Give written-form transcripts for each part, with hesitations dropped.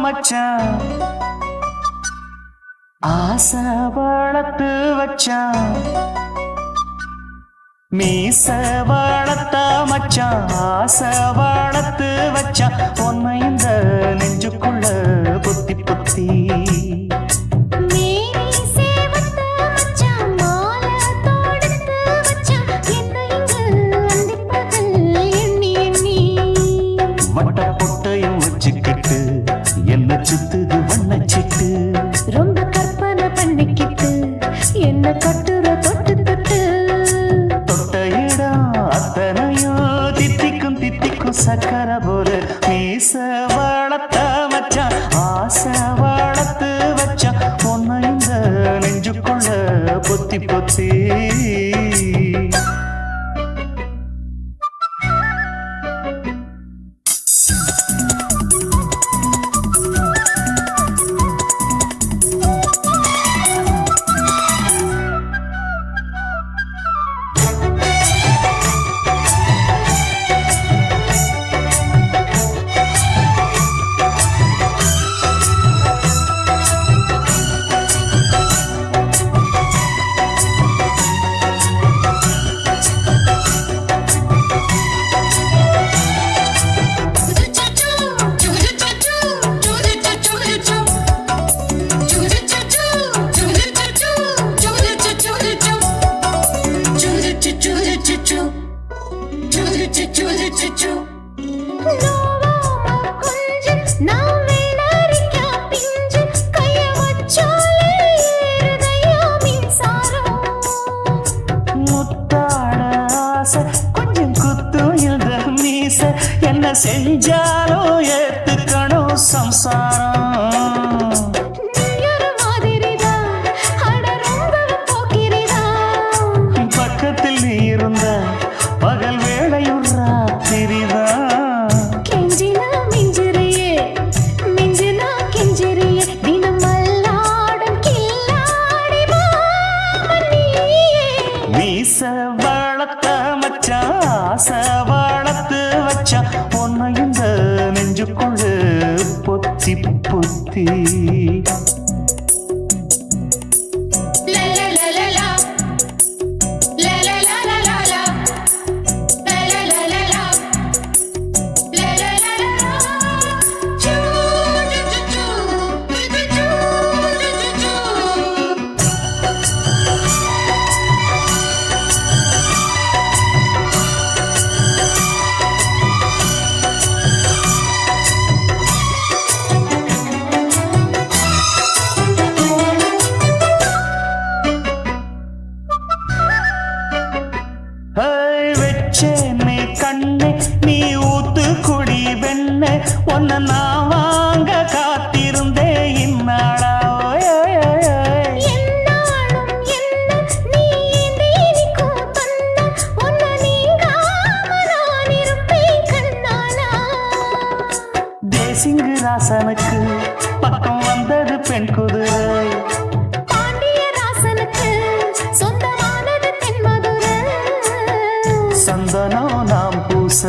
மச்சான் ஆசை வளர்த்து வச்சான் மீச வளர்த்த மச்சான் ஆசை வளர்த்து வச்சான் உன்னை இந்த நெஞ்சுக்குள்ள புத்தி புத்தி வட்ட பொட்டையும் வச்சுக்கிட்டு என்ன சுத்துது வண்ணச்சிட்டு ரொம்ப கற்பனை பண்ணிக்கிட்டு என்ன கட்டுற தொட்டு தொட்டு தொட்ட இடம் அத்தனையோ தித்திக்கும் தித்திக்கும் சக்கரை போல மீச வளர்த்த மச்சான் ஆசை வளர்த்து வச்சான் உன்னை இந்த நெஞ்சுக்குள்ள பொத்தி பொத்தி கொஞ்சம் குத்தும் இந்த மீச என்ன செஞ்சாலும் ஏத்துக்கணும் சம்சாரம் பக்கத்தில் நீ இருந்த பகல் வேளையும் ராத்திரிதான் கெஞ்சினா மிஞ்சிறியே மிஞ்சினா கெஞ்சிறியே தினமல்லாடும் கில்லாடி மாமணியே மீச வளர்த்த மச்சான் ஆசை வளர்த்து வச்சான் உன்னை இந்த நெஞ்சுக்குள்ள பொத்தி பொத்தி வெச்சேனே கண்ணே நீ ஊத்து குடி வெண்ணே உன்னை நான் வாங்க காத்திருந்தே இந்நாளா என்னாலும் என்ன நீ நீக்கும் தந்த உன்னை நீங்காம நான் இருப்பேன் கண்ணாலா தேசிங்கு ராசனுக்கு பக்கம் வந்தது பெண் குதிரை பாண்டிய ராசனுக்கு சொந்தமானது தென்மதுரை சந்தனம் நாம் பூச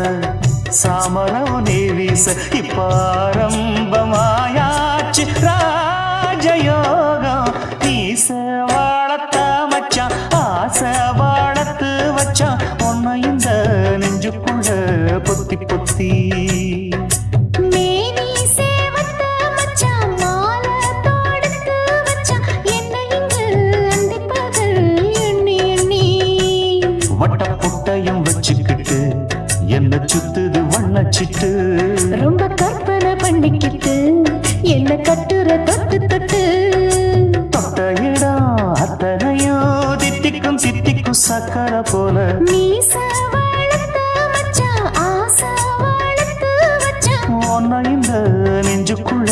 சாமரம் நீ வீச இப்பாரம்பமாயாச்சு ராஜயோகம் நீச வளர்த்த மச்சான் ஆசை வளர்த்து வச்சான் உன்னை இந்த நெஞ்சுக்குள்ள பொத்தி பொத்தி மேனி சேவத்த மச்சான் மாலை தொடுத்து வச்சான் என்ன இங்கு அந்திப்பகல் எண்ணி எண்ணி வட்ட புட்டையும் வச்சுக்கிட்டு என்ன சுத்துது வண்ணச்சிட்டு ரொம்ப கற்பனை பண்ணிக்கிட்டு என்ன கட்டுற தொட்டு தொட்டு தொட்ட இடம் அத்தனையோ தித்திக்கும் தித்திக்கும் சக்கரை போல மீச வளர்த்த மச்சான் ஆசை வளர்த்து வச்சான் உன்னை இந்த நெஞ்சுக்குள்ள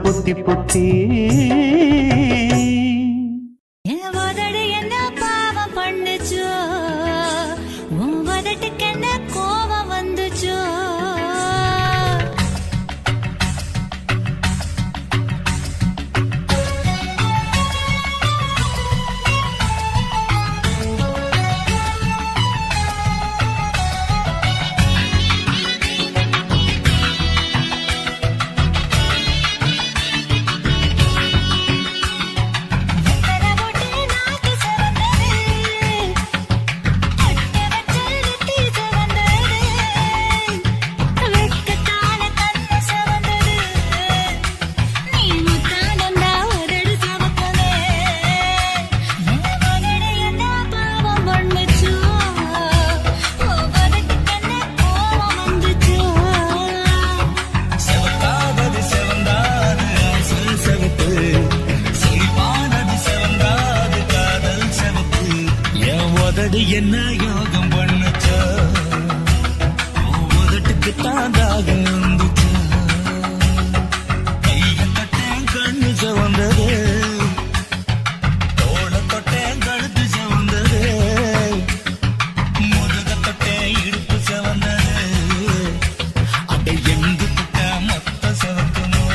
பொத்தி பொத்தி என்ன பாவம் பண்ணுச்சோ உன் வதட்டுக்கு என்ன கோபம் வந்துச்சோ என்ன யோகம் பண்ணுச்சா உதட்டுக்கு தான் தாகம் வந்துச்சா கைய தொட்டேன் கண்ணு சவந்தது தோள தொட்டேன் கழுத்து சவந்தது முதுக தொட்டேன் இடுப்பு சவந்தது அதை எங்கு தொட்ட மொத்த சவக்குமோ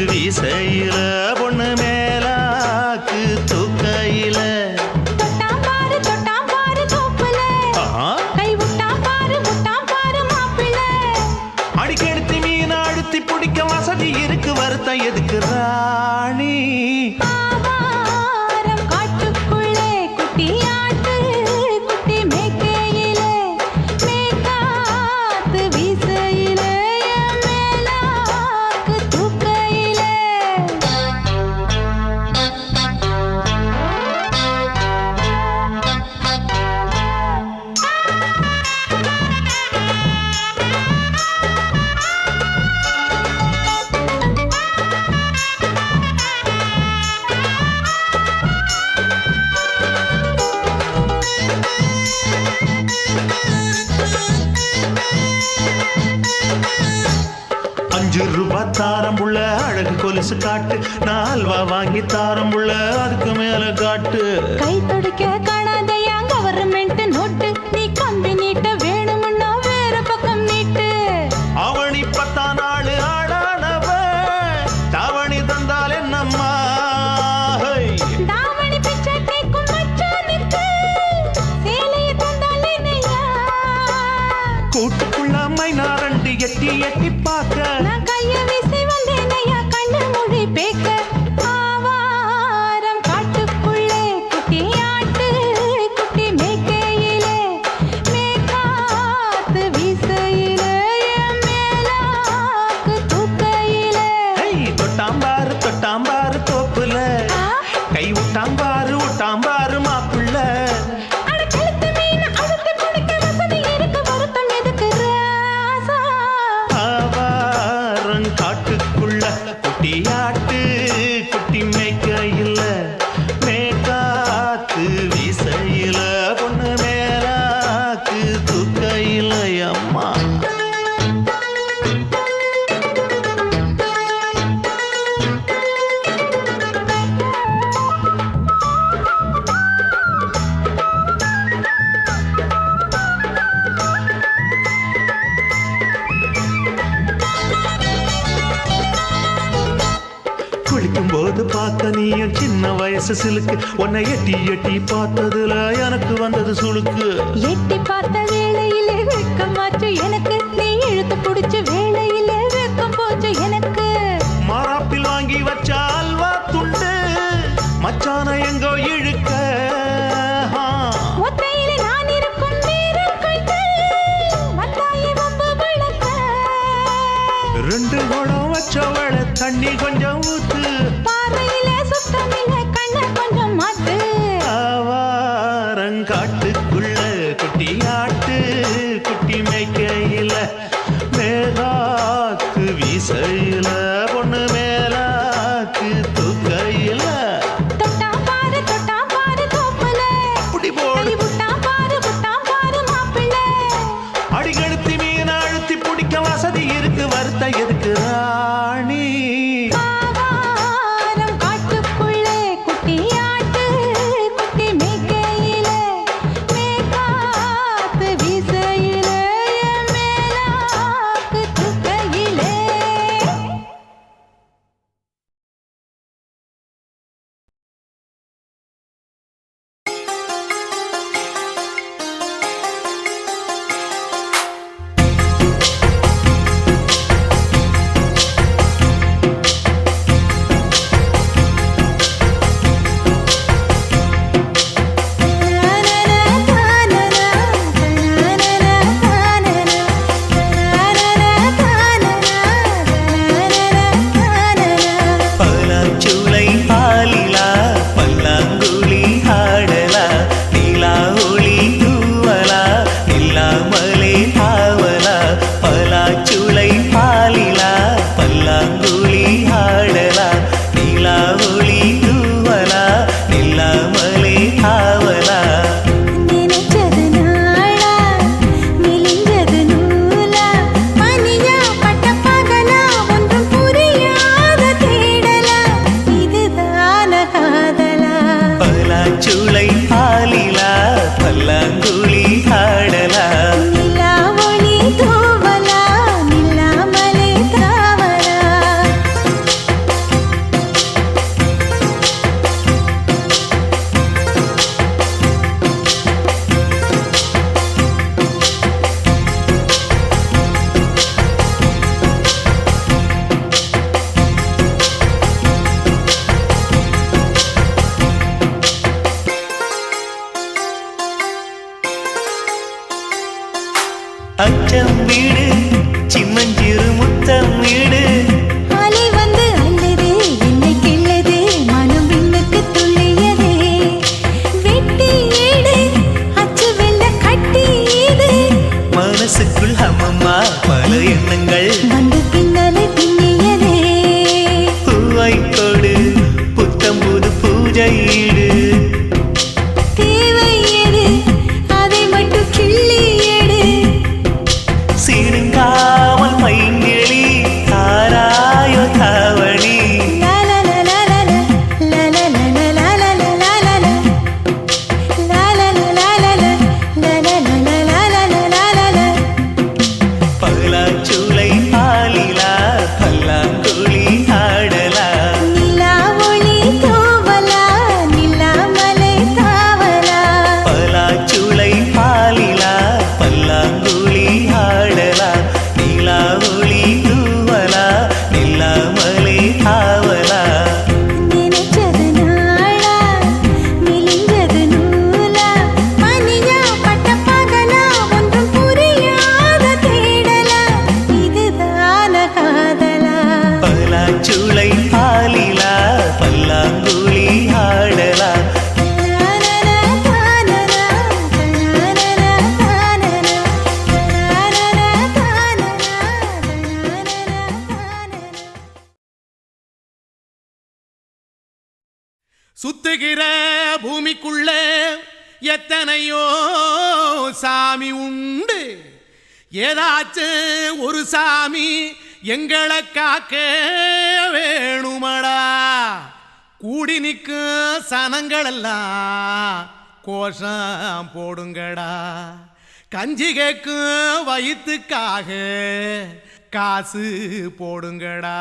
வீசையில பொண்ணு மேலாக்கு தூக்கையில தொட்டாம் பாரு தோப்புல கை விட்டாம் பாரு மாப்பிள்ள அடிக்கெடுத்து மீன் அழுத்தி பிடிக்க வசதி இருக்கு வருத்தம் எதுக்கு ராணி காட்டுக்குள்ளே குட்டி ஆட்டு குட்டி மேய்க்கையில கொலுசு காட்டு நான் அல்வா வாங்கி தாரம் உள்ள அதுக்கு மேல காட்டு கை துடிக்க காணாதையா கவர்மெண்ட் நோட்டு நீ கம்பி நீட்ட வேணும்னா வேற பக்கம் நீட்டு அவனி 10 நாள் ஆடானவ தாவணி தந்தால் என்னம்மா தாவணி பிச்சை கேக்கும் மச்சானுக்கு சேலையை தந்தால் என்னையா கூட்டுக்குள்ள மைனா ரெண்டு எட்டி எட்டி பார்க்க நான் கைய வீசி வந்தேனையா கண்ணு மொழி பேக்க ஆவாரம் காட்டுக்குள்ளே குட்டி ஆட்டு குட்டி மேய்க்கையிலே மேற்காத்து வீசையிலே என் மேலாக்கு தூக்கையிலே தொட்டாம்பாரு தோப்புல கை விட்டாம்பாரு மாப்புள்ள அட கழுத்து மீன் அழுத்து குடிக்க வசதி இருக்கு வருத்தம் எதுக்கு ராசா ஆவாரம் காட்டுக்குள்ள குட்டியாட்டு குட்டி மேய்க்கையில மேற்காத்து வீசையில பொண்ணு மேலாக்கு தூக்கையில அம்மா குளிக்கும் போது பார்த்த நீயும் சின்ன வயசு சிலுக்கு உன்னை எட்டி எட்டி பார்த்ததுல எனக்கு வந்தது சுளுக்கு எட்டி பார்த்த வேளையிலே வெக்கமாச்சு எனக்கு நீ இழுத்து புடிச்சு வேளையிலே வெக்கம் போச்சு எனக்கு மாறாப்பில் வாங்கி வச்ச அல்வா துண்டு மச்சான எங்கோ இழுக்க ஒத்தையிலே நான் இருக்கும் நேரம் கண்டு வந்தாயே வம்பு விளக்க 2 குடம் வச்சவள தண்ணி கொஞ்சம் ஊத்து பார்வையிலே சுத்தமில்லை கண்ண கொஞ்சம் மாத்து ஆவாரங்காட்டுக்குள்ள குட்டியாட்டு குட்டி மேய்க்கையில மேலாக்கு வீசையில பொண்ணு மேலாக்கு தூக்கையில தொட்டாம் பாரு தோப்புல அப்படி போடு கை விட்டாம் பாரு மாப்பிள்ளை அடிகழுத்தி மீன் அழுத்தி பிடிக்க வசதி இருக்கு வருத்த எதுக்கு ராணி பல்லாங்குழி ஆடலாம். சுத்துகிற பூமிக்குள்ள எத்தனையோ சாமி உண்டு, ஏதாச்சும் ஒரு சாமி எங்களை காக்க வேணுமடா. கூடி நிற்கும் சனங்களெல்லாம் கோஷம் போடுங்கடா. கஞ்சி கேக்கும் வயிற்றுக்காக காசு போடுங்கடா.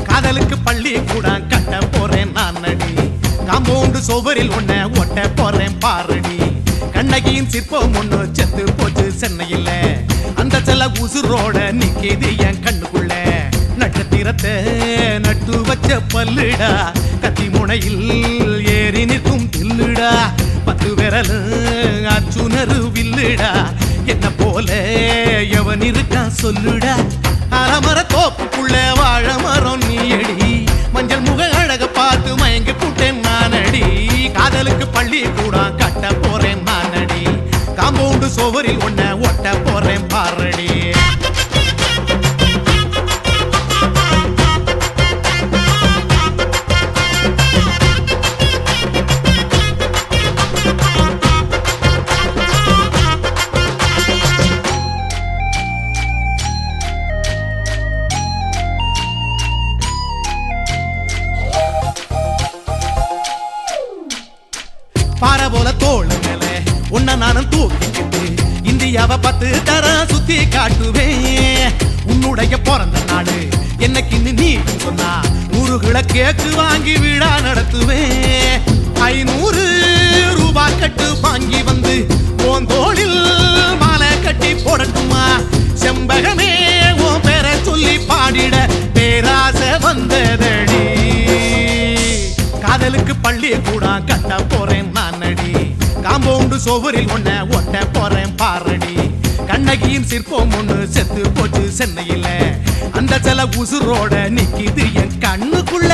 காதலுக்கு பள்ளி கூட கட்ட போறேன் நான் நடி, காம்பவுண்டு சுவரில் ஒன்ன ஒட்ட போறேன் பாரடி. கண்ணகியின் சிற்பம் ஒண்ணு செத்து போச்சு சென்னையில, அந்த செல்ல உசுரோட நிக்கிது என் கண்ணுக்குள்ள. நட்சத்திரத்தை நட்டு வச்ச பல்லுடா, கத்தி முனையில் ஏறி நிற்கும் தில்லுடா. 10 விரல் அச்சுணரு வில்லுடா, என்ன போல எவன் இருக்கான் சொல்லுடா. அலமர தோப்புக்குள்ள வாழ மரம் நீயடி, மஞ்சள் முக அழக பார்த்து மயங்கி புட்டேன் நானடி. காதலுக்கு பள்ளி கூட கட்ட போறேன் நானடி, காம்பவுண்டு சுவரில் ஒன்ன ஒட்ட போறேன் பாரடி. பாறை போல தோளு மேல உன்ன நானும் தூக்கிக்கிட்டு இந்தியாவை 10 தரம் சுத்தி காட்டுவேன். உன்னுடைய பிறந்த நாடு என்னைக்குன்னு நீ சொன்னா 100 கிலோ கேக்கு வாங்கி விழா நடத்துவேன். 500 ரூபாய் கட்டு வாங்கி வந்து உன் தோளில் மாலை கட்டி போடட்டுமா. செம்பகமே உன் பேரை சொல்லி பாடிட பேராசை வந்ததடி. காதலுக்கு பள்ளி கூட கட்ட போறேன் நானடி, காம்பவுண்டு சுவரில் ஒன்ன ஒட்ட போறேன் பாரடி. கண்ணகியின் சிற்பம் ஒண்ணு செத்து போச்சு சென்னையில, அந்த சில உசுரோட நிக்கிது என் கண்ணுக்குள்ள.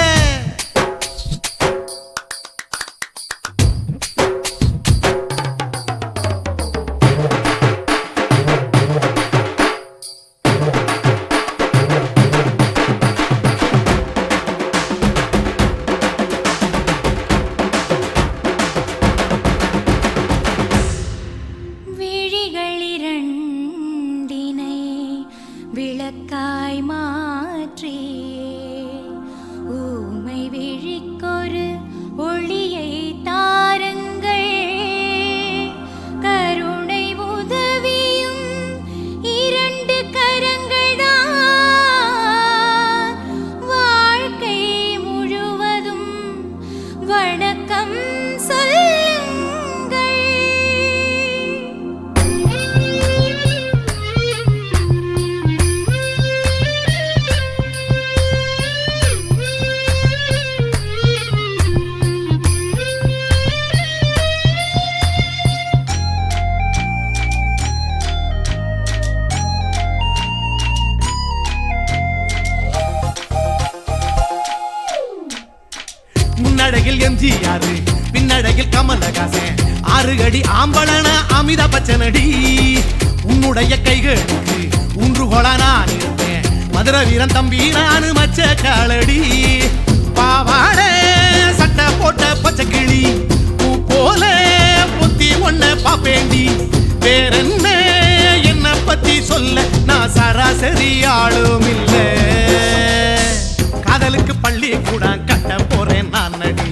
விளக்காய் மாற்றி ஊமை விழிக்கொரு ஒளியை தாருங்கள், கருணை உதவியும் 2 கரங்கள்தான், வாழ்க்கை முழுவதும் வணக்கம் சொல்லுங்கள். முன்னழகில் எம்ஜிஆர், பின்னழகில் கமலஹாசன், 6 அடி ஆம்பளன அமிதாப் பச்சனடி. உன்னுடைய கைகளுக்கு ஊன்றுகோலா நான் இருப்பேன், மதுரை வீரன் தம்பி நானு மச்ச காலடி. பாவாட சட்டை போட்ட பச்சை கிளி பூ போல பொத்தி ஒன்ன பாப்பேண்டி. வேறென்ன என்ன பத்தி சொல்ல நான் சராசரி ஆளும் இல்ல. காதலுக்கு பள்ளி கூட கட்ட போறேன் நானடி,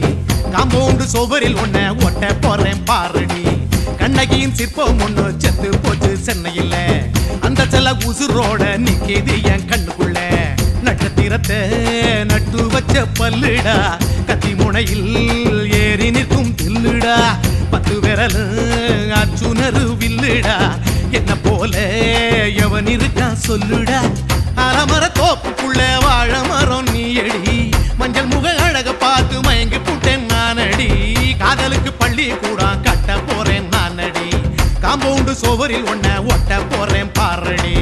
காம்பவுண்டு சுவரில் ஒன்ன ஒட்ட போறேன் பாரடி. கண்ணகியின் சிற்பம் ஒண்ணு செத்து போச்சு சென்னையில, அந்த செல்ல உசுரோட நிக்கிது என் கண்ணுக்குள்ள. நட்சத்திரத்தை நட்டு வச்ச பல்லுடா கத்தி முனையில் ஏறி நிற்கும் தில்லுடா 10 விரல் அச்சுணரு வில்லுடா என்ன போல எவன் இருக்கா சொல்லுடா அலமர தோப்புக்குள்ள வாழ மரம் நீ அடி மஞ்சள் முக அழக பார்த்து மயங்கி புட்டேன் நானடி காதலுக்கு பள்ளி கூட கட்ட போறேன் நானடி காம்பவுண்டு சோவரில் ஒன்ன ஒட்ட போறேன் பாரடி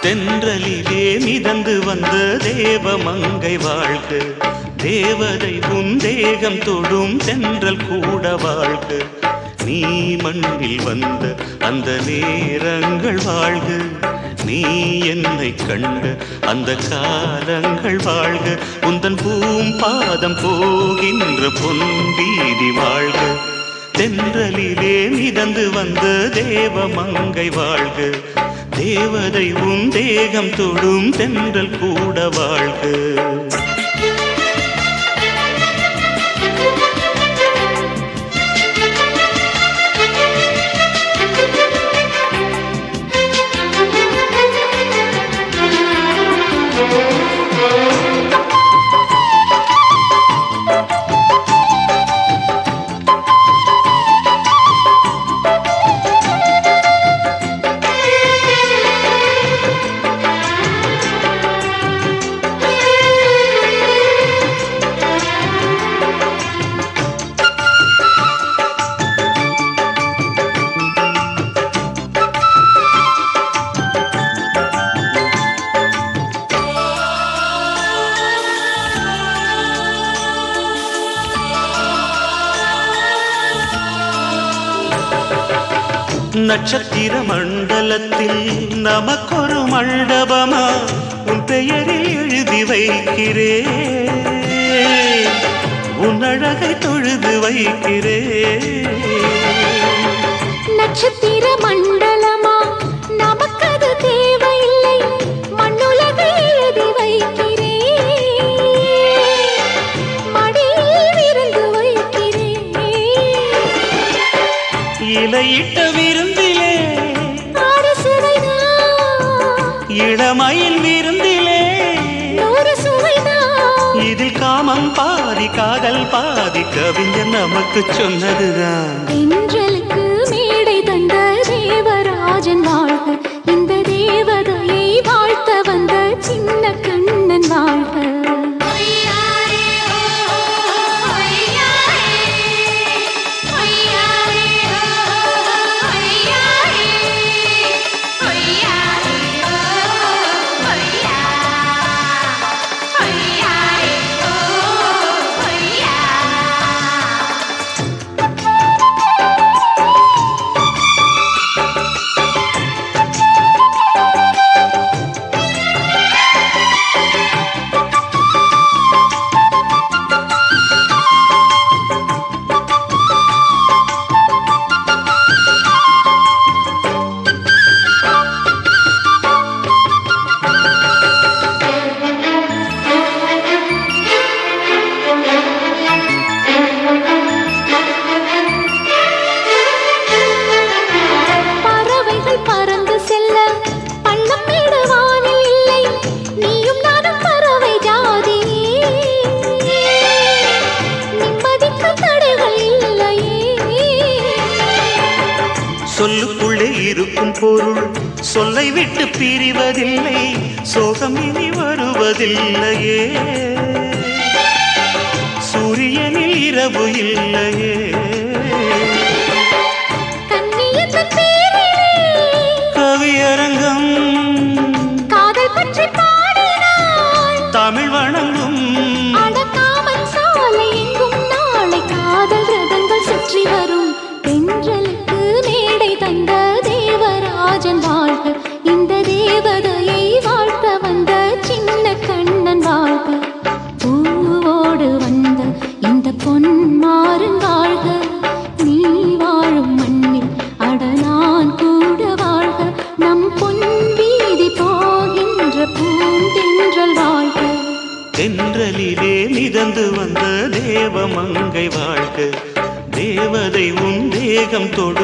தென்றலிலே மிதந்து வந்த தேவமங்கை வாழ்க தேவதை உன் தேகம் தொடும் தென்றல் கூட வாழ்க நீ மண்ணில் வந்த அந்த நேரங்கள் வாழ்க நீ என்னை கண்ட அந்த காலங்கள் வாழ்க உந்தன் பூம்பாதம் போகின்ற பொன்வீதி வாழ்க தென்றலிலே மிதந்து வந்த தேவமங்கை வாழ்க தேவதை உன் தேகம் தொடும் தென்றல் கூட வாழ்க நட்சத்திர மண்டலத்தில் நமக்கொரு மண்டபமா உன் பெயரில் எழுதி வைக்கிறேன் உன் அழகை தொழுது வைக்கிறேன் நட்சத்திர மண்டலமா நமக்கது தேவையில்லை மண்ணுலகை எழுதி வைக்கிறேன் மடியில் விருந்து வைக்கிறேன் இலையிட்ட விருந்திலே இளமயில் விருந்திலே இதில் காமம் பாதி காதல் பாதி கவிஞர் நமக்கு சொன்னதுதான் தென்றலுக்கு மேடை தந்த தேவராஜன் வாழ்க இந்த தேவதையை வாழ்த்த வந்த சின்ன கண்ணன் வாழ்க சொல்லுக்குள்ளே இருக்கும் பொருள் சொல்லை விட்டு பிரிவதில்லை சோகம் இனி வருவதில்லையே சூரியனில் இரவு இல்லையே கவியரங்கம் காதல் பற்றி பாடினாள் தமிழ் வணங்கும்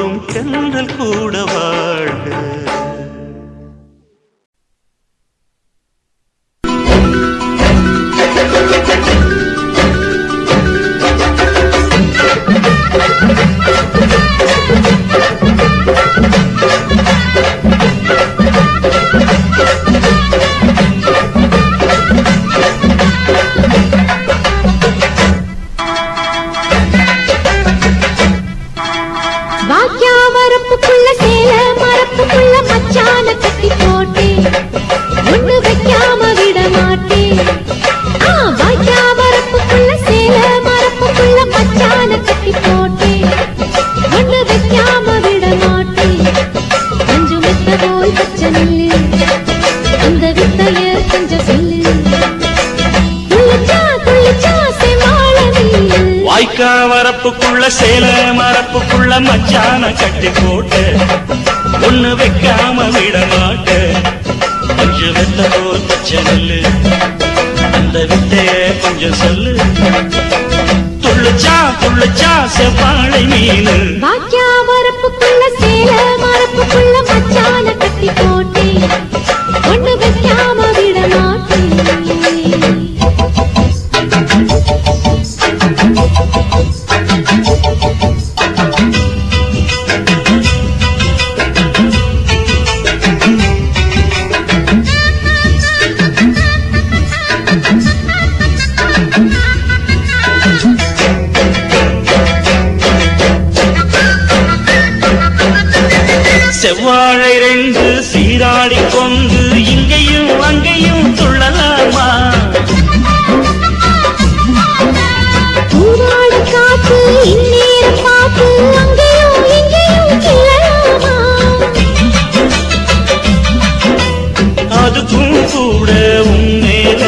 போடும் தென்றல் கூட வாழ்க. வாய்க்கா வரப்புக்குள்ள சேல மரப்புக்குள்ள மச்சான கட்டி போட்டு ஒண்ணு வைக்காம விட மாட்ட கொஞ்சம் வெத்த போல் பச்சை நெல்லு அந்த வித்தைய கொஞ்சம் சொல்லு துள்ளுச்சா துள்ளுச்சா செவ்வாழை மீனு வாக்கியா வரப்புக்குள்ள சேல மரப்புக்குள்ள மச்சான கட்டி போட்டு ஒண்ணு வைக்காம விட மாட்டேன் செவ்வாழை ரெண்டு சீராடி கொண்டு இங்கேயும் அங்கேயும் துள்ளலாமா காத்து இந்நேரம் பார்த்து அங்கேயும் இங்கேயும் கிளலாமா அதுக்கும் கூட உன்னேல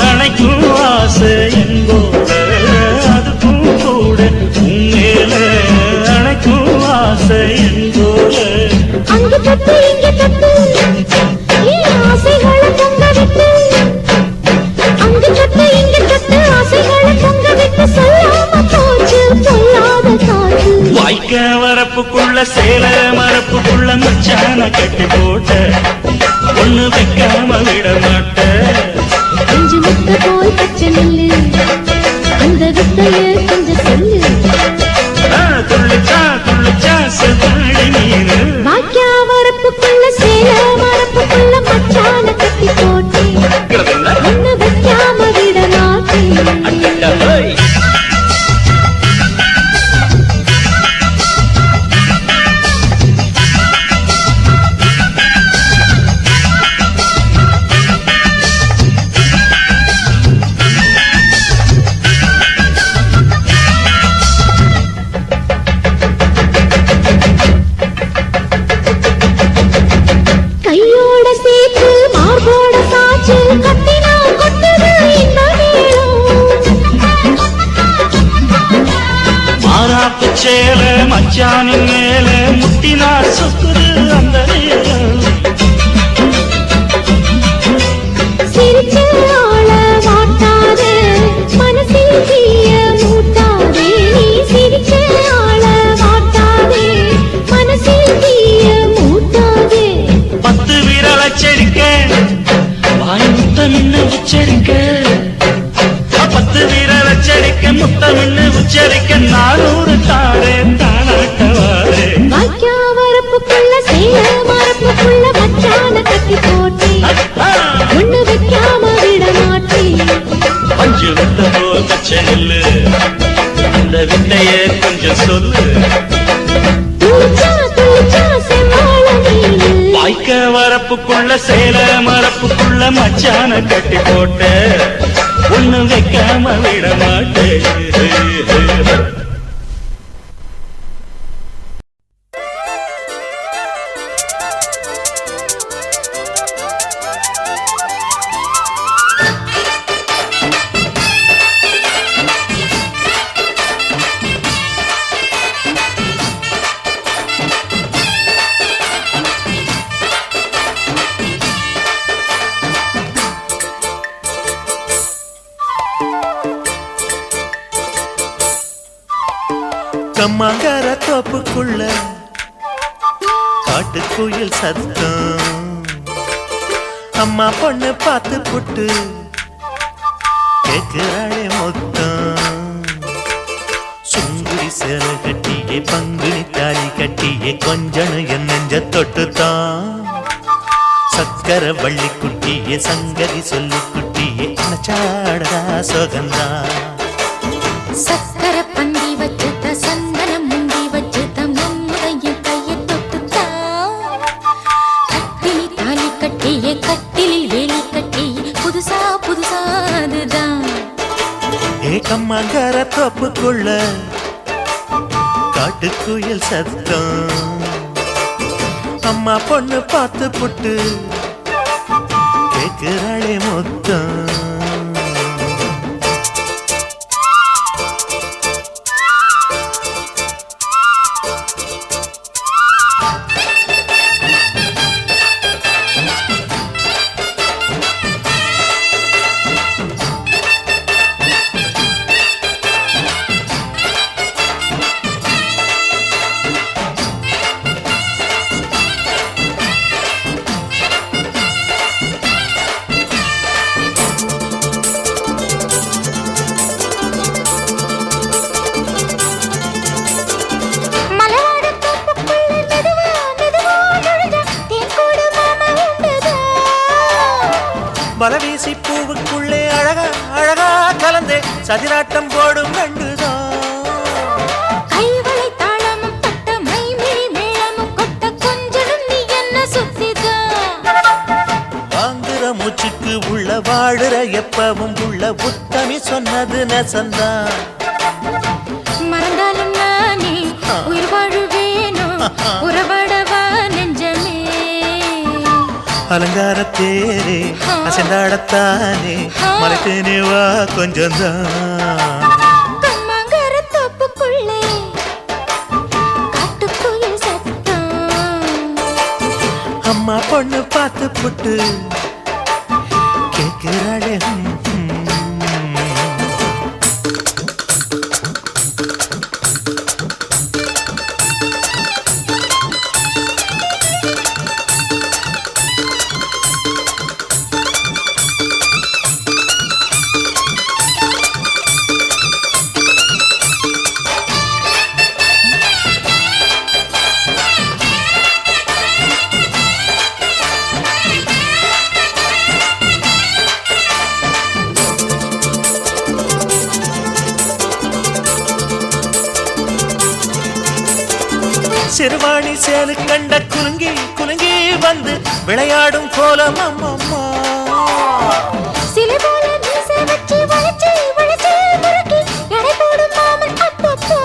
அணைக்கும் ஆசை என்போட அதுக்கும் கூட உன்னேல அணைக்கும் ஆசை என்போட அங்க தட்டு இங்க தட்டு ஆசைகளை பொங்க விட்டு அங்க தட்டு இங்க தட்டு ஆசைகளை பொங்க விட்டு சொல்லாம போச்சு சொல்லாத காத்து வாய்க்க வரப்புக்குள்ள சேல மரப்புக்குள்ள மச்சான கட்டி போட்ட ஒண்ணு வைக்காம விட மாட்ட கொஞ்சம் முத்த போல் பச்சை நெல்லு அந்த வித்தைய கொஞ்சம் சொல்லு துள்ளுச்சா துள்ளுச்சா செவ்வாழை மீனு வாக்கியா வரப்புக்குள்ள சேல மரப்புக்குள்ள மச்சான கட்டி போட்டு ஒண்ணு வைக்காம விட மாட்டேன் கையோட சேர்த்து மார்போட சாச்சு கத்தினா கொட்டுது இந்த மாறாப்பு சேல மச்சானின் மேல முட்டினா சொக்குது அந்த நேரம் சிரிச்சு ஆள மாட்டாதே மனசில் தீய மூட்டாதே நீ சிரிச்சு ஆள மாட்டாதே மனசில் தீய மூட்டாதே 10 விரல் அச்சரிக்க வாய் முத்தமின்னு உச்சரிக்க 10 விரல் அச்சரிக்க முத்தமின்னு உச்சரிக்க 400 தாரே தானாட்டவாரே வாக்கியா வரப்புக்குள்ள சேல மரப்புக்குள்ள மச்சான கட்டி போட்டு ஒண்ணு வைக்காம விட மாட்டேன் பஞ்சு விட்ட போல் பச்சை நெல்லு அந்த வித்தைய கொஞ்சம் சொல்லு துளிச்சா துளிச்சா செவ்வாழ நீனு வாய்க்க வரப்புக்குள்ள சேல மரப்புக்குள்ள மச்சான கட்டி போட்ட ஒண்ணு வைக்காம விட மாட்டேன் கம்மாங்கர தோப்புக்குள்ள காட்டுக்குயில் சத்தம் அம்மா பொண்ணு பார்த்து புட்டு கேக்குறாளே மொத்தம் சுங்குடி சேலை கட்டியே பங்குனி தாலி கட்டியே கொஞ்சனு என் நெஞ்ச தொட்டுத்தான் சக்கர வள்ளி குட்டியே சங்கதி சொல்லு குட்டியே நச்சாடா சோகந்தா சக்கர பந்தி வச்சுத சந்தனம் முந்தி வச்சுத நம்முடைய கையை தொட்டுத்தா கட்டிலி தாலி கட்டியே கட்டிலில் வேலி கட்டியே புதுசா புதுசா அதுதான் ஏக்கம்மாங்கர தோப்புக்குள்ள காட்டுக்குயில் சத்தம் அம்மா பொண்ணு பார்த்து புட்டு கேக்குறாளே மொத்தம் பலவீசி பூவுக்குள்ளே அழகா அழகா கலந்தே சதிராட்டம் போடும் கண்டுதான் கைவளை தாளமும் தட்ட மைமிழி மேளமும் கொட்ட கொஞ்சம் நீ என்ன சுத்திதான் வாங்குற மூச்சுக்கு உள்ள வாழுற எப்பவும் உள்ள புத்தமி சொன்னது நெசந்தான் மறந்தாலும் நானே உயிர் வாழுவேனோ உறவாடவா நெஞ்சமே அலங்கார தேரே அசைந்தாடத்தானே மலைத்தேனே வா கொஞ்சம்தான் கம்மாங்கர தோப்புக்குள்ளே காட்டுக்குயில் சத்தம் அம்மா பொண்ணு பார்த்து புட்டு கேட்கிறாளே சிறுவாணி சேலு கண்ட குலுங்கி குலுங்கி வந்து விளையாடும் கோலம் அம்மம்மா சிலை போல மீசை வச்சு வளைச்சு வளைச்சு முறுக்கி எடை போடும் மாமன் அப்பப்பா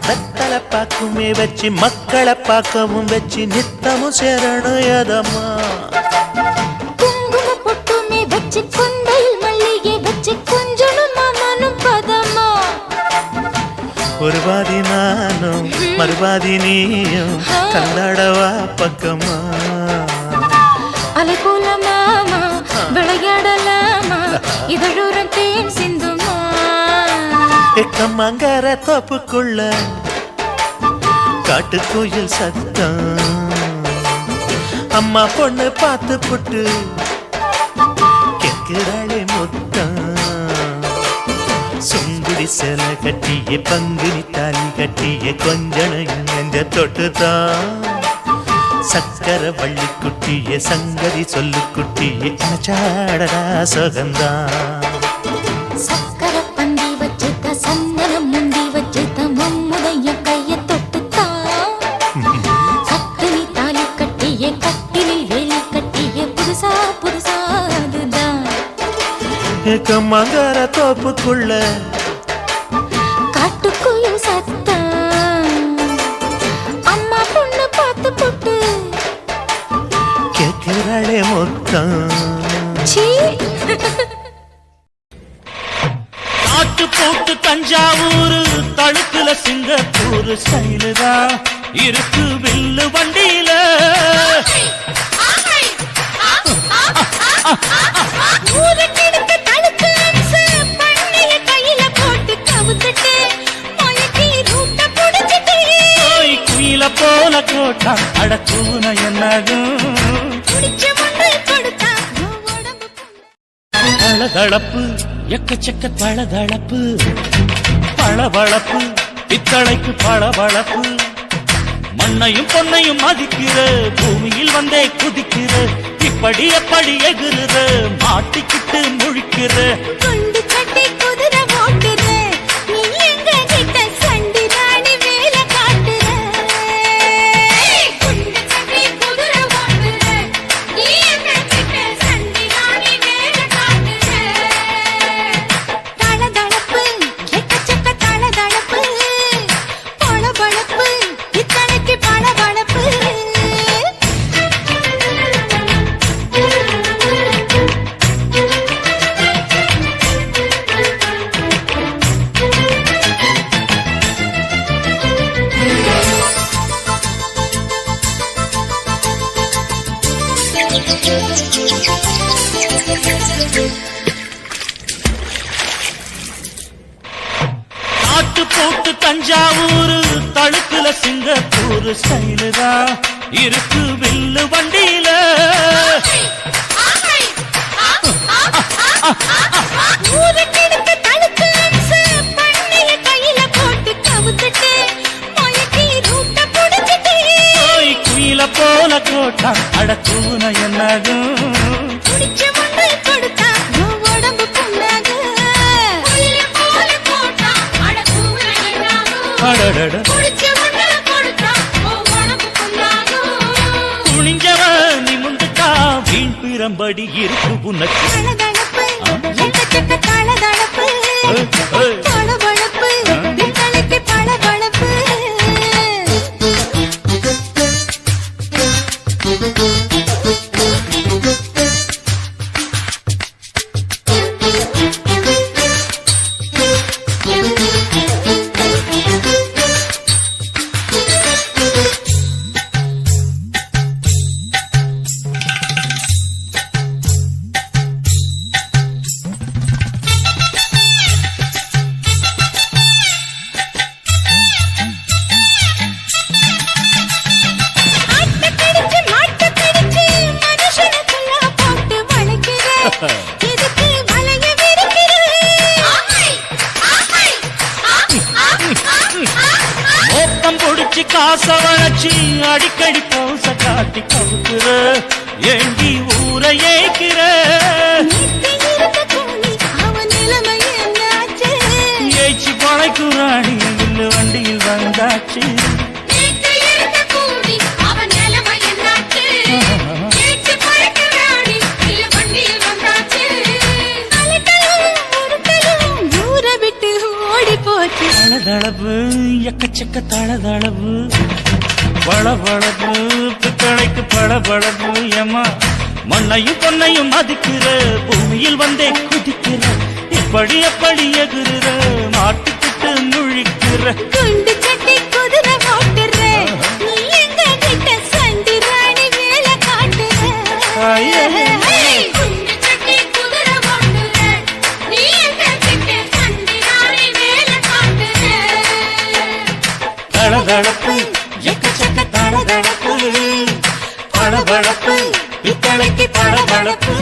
வெத்தலை பாக்குமே வச்சு மக்களை பார்க்கவும் வச்சு நித்தமும் சேரணும் எதம்மா குங்கும பொட்டுமே வச்சு கொண்டையில் மல்லிகை வச்சு கொஞ்சனும் மாமனும் பதமா ஒரு பாதி நானும் மறுபாதி நீயும் கல்லாடவா பக்கமா அலை போல மாமா விளையாடலாமா இதழூரம் தேன் சிந்துமா எக்கம்மாங்கர தோப்புக்குள்ள காட்டுக்குயில் சத்தம் அம்மா பொண்ணு பார்த்து புட்டு கேட்கிறாளே மொத்தம் சுங்குடி சேலை கட்டியே பங்குனி தாலி கட்டியே கொஞ்சனையும் நெஞ்ச தொட்டுதான் சக்கர வள்ளி குட்டியே சங்கதி சொல்லு குட்டியே அனச்சாடடா சோகந்தான் சக்கர பந்தி வச்சுத சந்தனம் முந்தி வச்சுத மம்முடைய கையை தொட்டுத்தான் கட்டிலி தாலி கட்டியே கட்டிலில் வேலி கட்டியே புதுசா புதுசா அதுதான் ஏக்கம்மாங்கர தோப்புக்குள்ள காட்டுக்குயில் சத்தம் அம்மா பொண்ணு பார்த்து புட்டு கேட்கிறாளே மொத்தம் சீ நாட்டு போட்டு தஞ்சாவூர் தழுக்குல சிங்கப்பூர் ஸ்டைலு தான் இருக்கு வில்லு வண்டியில ஊருக்கெடுத்து தடுத்து அம்சு பண்ணிய கையில போட்டு கவுத்துட்டு மயக்கி ரூட்ட புடிச்சிட்டு குயில போல கோட்டான் அடக்கூன என்னாகும் குடிச்ச மண்ணை கொடுத்தா உடம்பு தளதளப்பு எக்கச்சக்க தளதளப்பு பளபளப்பு பித்தளைக்கு பளபளப்பு மண்ணையும் பொன்னையும் மதிக்கிற பூமியில் வந்தே குதிக்கிற இப்படி எப்படி எகுறுற மாட்டிக்கிட்டு முழிக்கிற குண்டு சட்டி குதிரை ஓட்டுற நீ எங்க கிட்ட சண்டி ராணி வேலை காட்டுற குண்டு சட்டி குதிரை ஓட்டுற நீ எங்க கிட்ட சண்டி ராணி வேலை காட்டுற தளதளப்பு எக்கச்சக்க தளதளப்பு பளபளப்பு இத்தனைக்கு பளபளப்பு நாட்டு போட்டு தஞ்சாவூர் தழுக்குல சிங்கப்பூர் ஸ்டைலு தான் இருக்கு வில்லு வண்டியில ஊருக்கெடுத்த தடுப்பு அம்சு பண்ணைய கையில போட்டு கவுத்துட்டு மயக்கி ரூட்ட புடிச்சிட்டு போய் குயில போல கோட்டான் அடக்கூன என்னாகும் குடிச்ச மண்ணை கொடுத்தா உன் உடம்பு புண்ணாகு குயில போல போட்டா அட கூற என்னாகும் அடடட குடிச்ச மண்ணை கொடுத்தா உன் உடம்பு புண்ணாகு துணிஞ்சவன் நிமிந்துட்டா வீண் பிறம்படி இருக்கு உனக்கு தளதளப்பு எக்கச்சக்க தளதளப்பு பளபளப்பு பித்தளைக்கு பளபளப்பு ஆட்டக்கடிச்சு மாட்டக்கடிச்சு மனுஷனுக்குள்ள போட்டு வளைக்கிற எதுக்கு வளைய விரிக்கிற மோப்பம் பொடிச்சு காச வளைச்சு அடிக்கடி பௌச காட்டி கவுக்குற ஏண்டி ஊரை ஏய்க்கிற நேத்து இருந்த கூலி அவன் நிலைமை என்னாச்சு ஏய்ச்சி பழைக்குறாடி வில்லு வண்டியில் வந்தாச்சு நேத்து இருந்த கூலி அவன் நிலைமை என்னாச்சு ஏச்சு பறக்கிறாடி இல்ல வண்டியில் வந்தாச்சு அலட்டலும் உருட்டலும் ஊரை விட்டு ஓடி போச்சு தளதளவு எக்கச்சக்க தளதளவு பளபளப்பு பித்தளைக்கு பளபளப்பு ஏமா மண்ணையும் பொன்னையும் மதிக்கிற பூமியில் வந்தே குதிக்கிற இப்படி எப்படி எகுறுற மாட்டுக்கிட்டு முழிக்கிற குண்டு சட்டி குதிரை ஓட்டுற நீ எங்க கிட்ட சண்டி ராணி வேலை காட்டுற ஐயே. குண்டு சட்டி குதிரை ஓட்டுற நீ எங்க கிட்ட சண்டி ராணி வேலை காட்டுற தளதளப்பு எக்கச்சக்க தளதளப்பு பளபளப்பு பித்தளைக்கு பளபளப்பு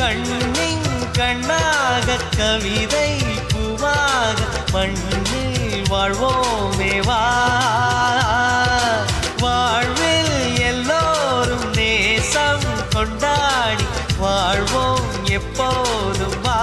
கண்ணின் கண்ணாக கவிதை பூவாக மண்ணில் வாழ்வோமே வா வாழ்வில் எல்லோரும் நேசம் கொண்டாடி வாழ்வோம் எப்போதும் வா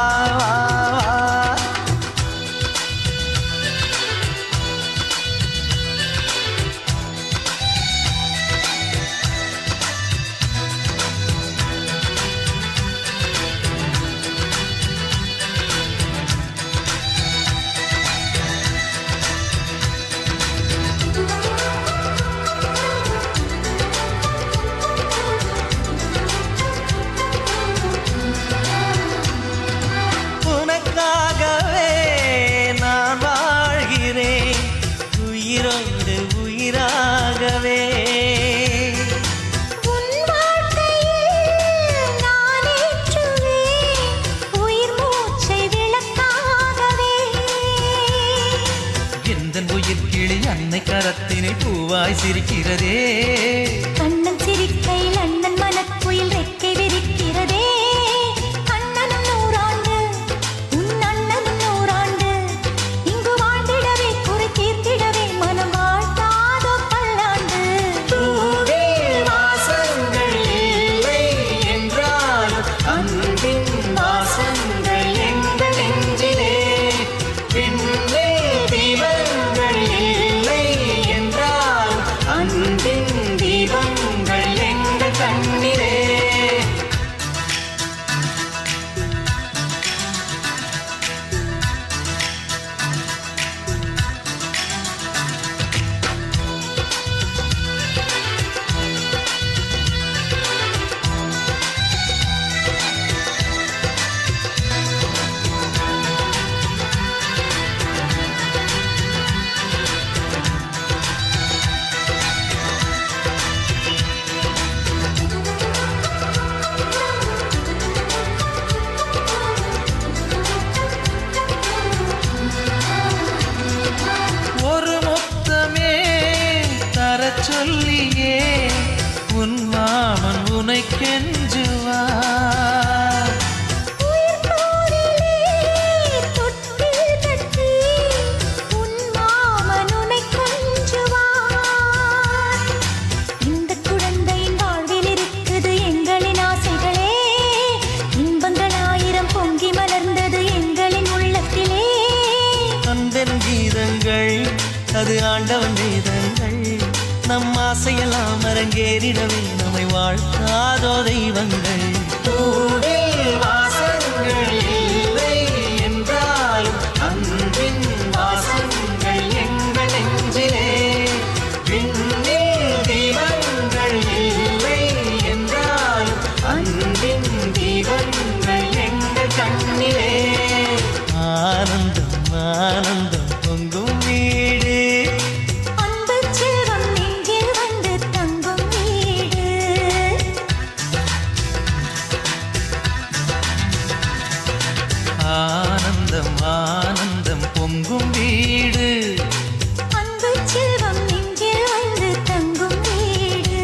உயிராகவே உன் வாழ்க்கையில் நான் ஏற்றுவேன் உயிர் மூச்சை விளக்காகவே எந்தன் உயிர் கிளி அன்னை கரத்தினில் பூவாய் சிரிக்கிறதே கண்ணன் சிரிக்கையில் அண்ணன் மனக்குயில் ரெக்கை விரிக்கிறதே அண்ணனும் நூறாண்டு உன் அண்ணனும் நூறாண்டு இங்கு வாழ்ந்திடவே குறை தீர்த்திடவே மனம் வாழ்த்தாதோ பல்லாண்டு பூவில் வாசங்கள் இல்லை என்றாலும் அன்பின் வாசங்கள் எங்கள் நெஞ்சிலே பின்னே தீபங்கள் இல்லை என்றாலும் அன்பின் தீபங்கள் எங்கள் கண்ணிலே ஒரு முத்தமே தரச் சொல்லியே உன் மாமன் உனை கெஞ்சுவார் உயிர் போரிலே தொட்டில் கட்டி உன் மாமன் உன்னை கொஞ்சுவார் இந்த குழந்தையின் வாழ்வில் இருக்குது எங்களின் ஆசைகளே இன்பங்கள் ஆயிரம் பொங்கி மலர்ந்தது எங்களின் உள்ளத்திலே அன்பென் கீதங்கள் அது ஆண்டவன் வேதங்கள் நம் ஆசையெல்லாம் அரங்கேறிடவே நம்மை வாழ்த்தாதோ தெய்வங்கள் பூவில் வாசங்கள் இல்லை என்றாலும் அன்பின் வாசங்கள் எங்கள் நெஞ்சிலே விண்ணில் தீபங்கள் இல்லை என்றாலும் அன்பின் தீபங்கள் எங்கள் கண்ணிலே ஆனந்தம் ஆனந்தம் பொங்கும் வீடு அன்பு செல்வம் நெஞ்சில் வந்து தங்கும் வீடு ஆனந்தம் ஆனந்தம் பொங்கும் வீடு அன்பு செல்வம் நெஞ்சில் வந்து தங்கும் வீடு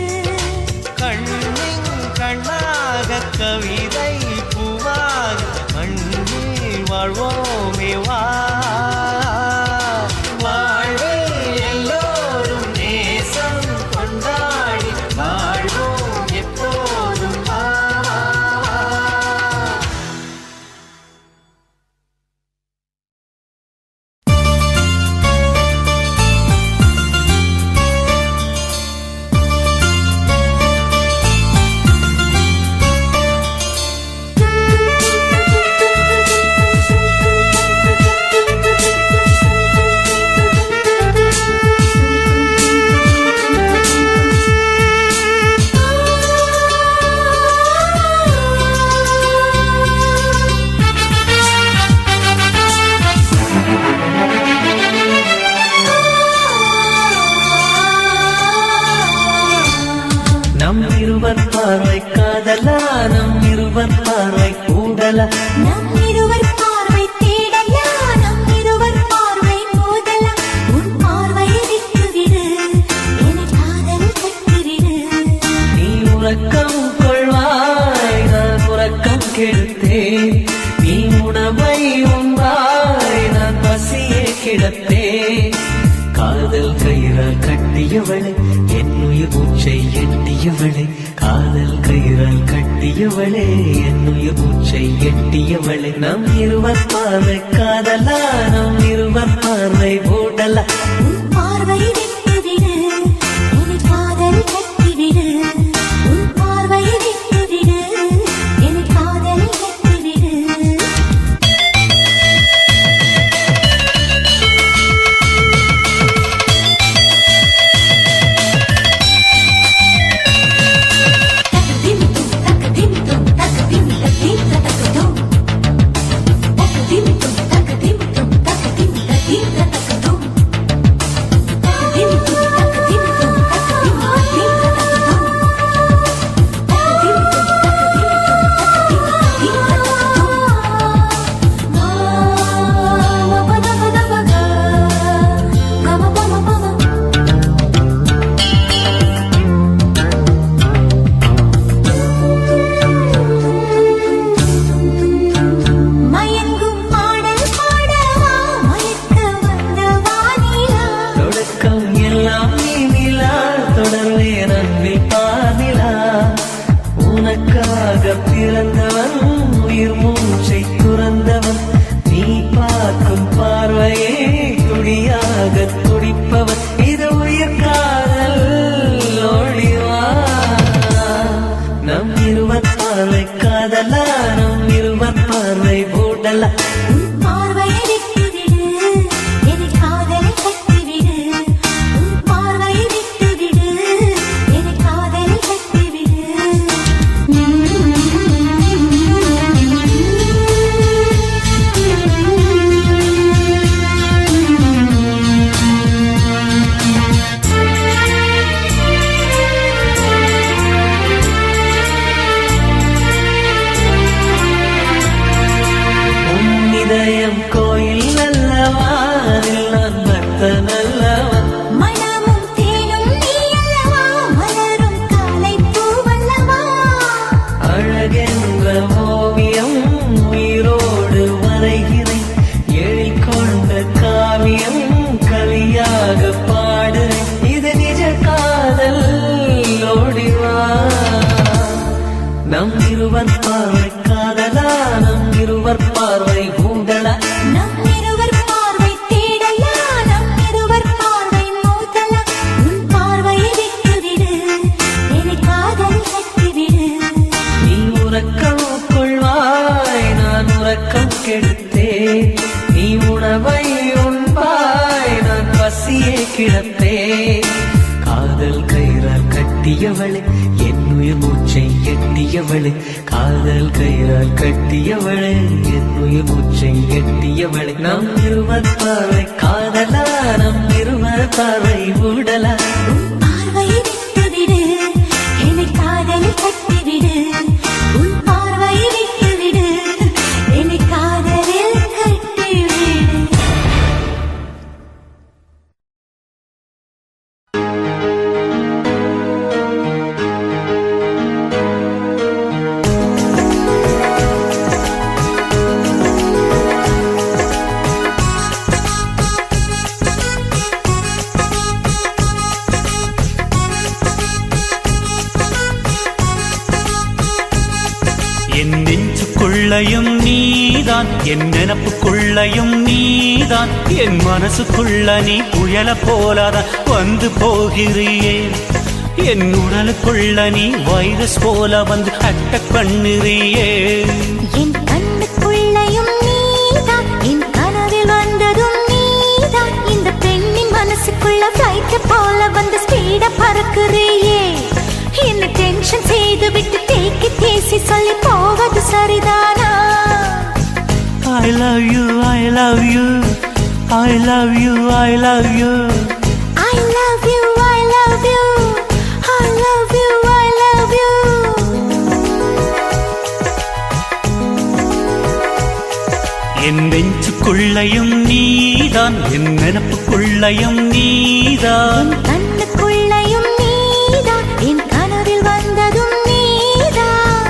கண்ணின் கண்ணாக கவிதை பூவாக மண்ணில் வாழ்வோமே வா வாழ்வில் எல்லோரும் நேசம் கொண்டாடி வாழ்வோம் எப்போதும் வா நம் இருவர் பார்வை காதலா நம் இருவர் பார்வை கூடலா நம் இருவர் பார்வை தேடலா நம் இருவர் பார்வை மோதலா உன் பார்வையை விட்டுவிடு என காதல் கட்டிவிடு நீ உறக்கம் கொள்வாய் நான் உறக்கம் கெடுத்தேன் நீ உணவை உண்டாய் நான் பசியே கிடப்பேன் காதல் கயிறால் கட்டியவளே என் உயிர் மூச்சை எட்டியவளே காதல் கயிறால் கட்டியவளே என் உயிர் மூச்சை எட்டியவளே நம் இருவர் பார்வை காதலா நம் இருவர் பார்வை ஓடலா உன் பார்வை விட்டுவிடு என்னை காதல் கட்டிவிடு உன் பார்வை விட்டுவிடு என்னை காதல் கட்டிவிடு மயங்கும் பாடல் பாடவா மயக்க வந்த வானிலா தொடக்கம் எல்லாம் நீ நிலா தொடர்வே நன்பில் பாதிலா உனக்காக பிறந்தவன் உயிர் மூச்சை துறந்தவன் நீ பார்க்கும் பார்வையே துடியாக துடிப்பவன் இது உயிர் காதல் ஒளிவா நம் இருவர் பார்வை காதலா நம் இருவர் பார்வை ஓடலா உன் பார்வையை விட்டுவிடு என்னை காதலை கட்டிவிடு உன் பார்வையை விட்டுவிடு என்னை காதலை கட்டிவிடு உன் இதயம் கோயில் அல்லவா அதில் நான் பக்தன் அல்லவா மனமும் தேனும் நீ அல்லவா மலரும் காலை பூவல்லவா அழகென்ற ஓவியம் உயிரோடு வரைகிறேன் எழில் கொண்ட காவியம் கவியாக பாடுறேன் இது நிஜ காதல் ஓடிவா நம் இருவர் பார்வை காதலா நம் இருவர் பார்வை ஊடலா நம் இருவர் பார்வை தேடலா நம் இருவர் பார்வை மோதலா உன் பார்வையை விட்டுவிடு என்னை காதல் கட்டிவிடு நீ உறக்கம் கொள்வாய் நான் உறக்கம் கெடுத்தேன் நீ உணவை உண்பாய் நான் பசியே கிடப்பேன் காதல் கயிறால் கட்டியவளே என் உயிர் மூச்சை எட்டியவளே காதல் கயிறால் கட்டியவளே என் உயிர் மூச்சை எட்டியவளே நம் இருவர் பார்வை காதலா நம் இருவர் பார்வை ஊடலா உன் பார்வையை விட்டுவிடு என்னை காதல் கட்டிவிடு உன் பார்வையை விட்டுவிடு என்னை காதலில் கட்டிவிடு என் நெஞ்சுக்குள்ளையும் நீதான் என் நினப்புக்குள்ளையும் நீதான் என் மனசுக்குள்ள நீ புயல போலதான் வந்து போகிறியே என் உடலுக்குள்ள நீ வைரஸ் போல வந்து அட்டக் பண்ணுறியே என் கண்ணுக்குள்ளையும் நீதான் என் கனவில் வந்ததும் நீதான் இந்த பெண்ணின் மனசுக்குள்ள ஃப்ளைட் போல வந்து ஸ்பீட பறக்குறியே என்ன டென்ஷன் செய்து விட்டு தேக்கி பேசி சொல்லி போவது சரிதானா I love you, I love you, I love you, I love you. I love you, I love you, I love you, I love you. என் நெஞ்சுக்குள்ளையும் நீதான் என் நினப்புக்குள்ளையும் நீதான் என் கண்ணுக்குள்ளையும் நீதான் என் கனவில் வந்ததும் நீதான்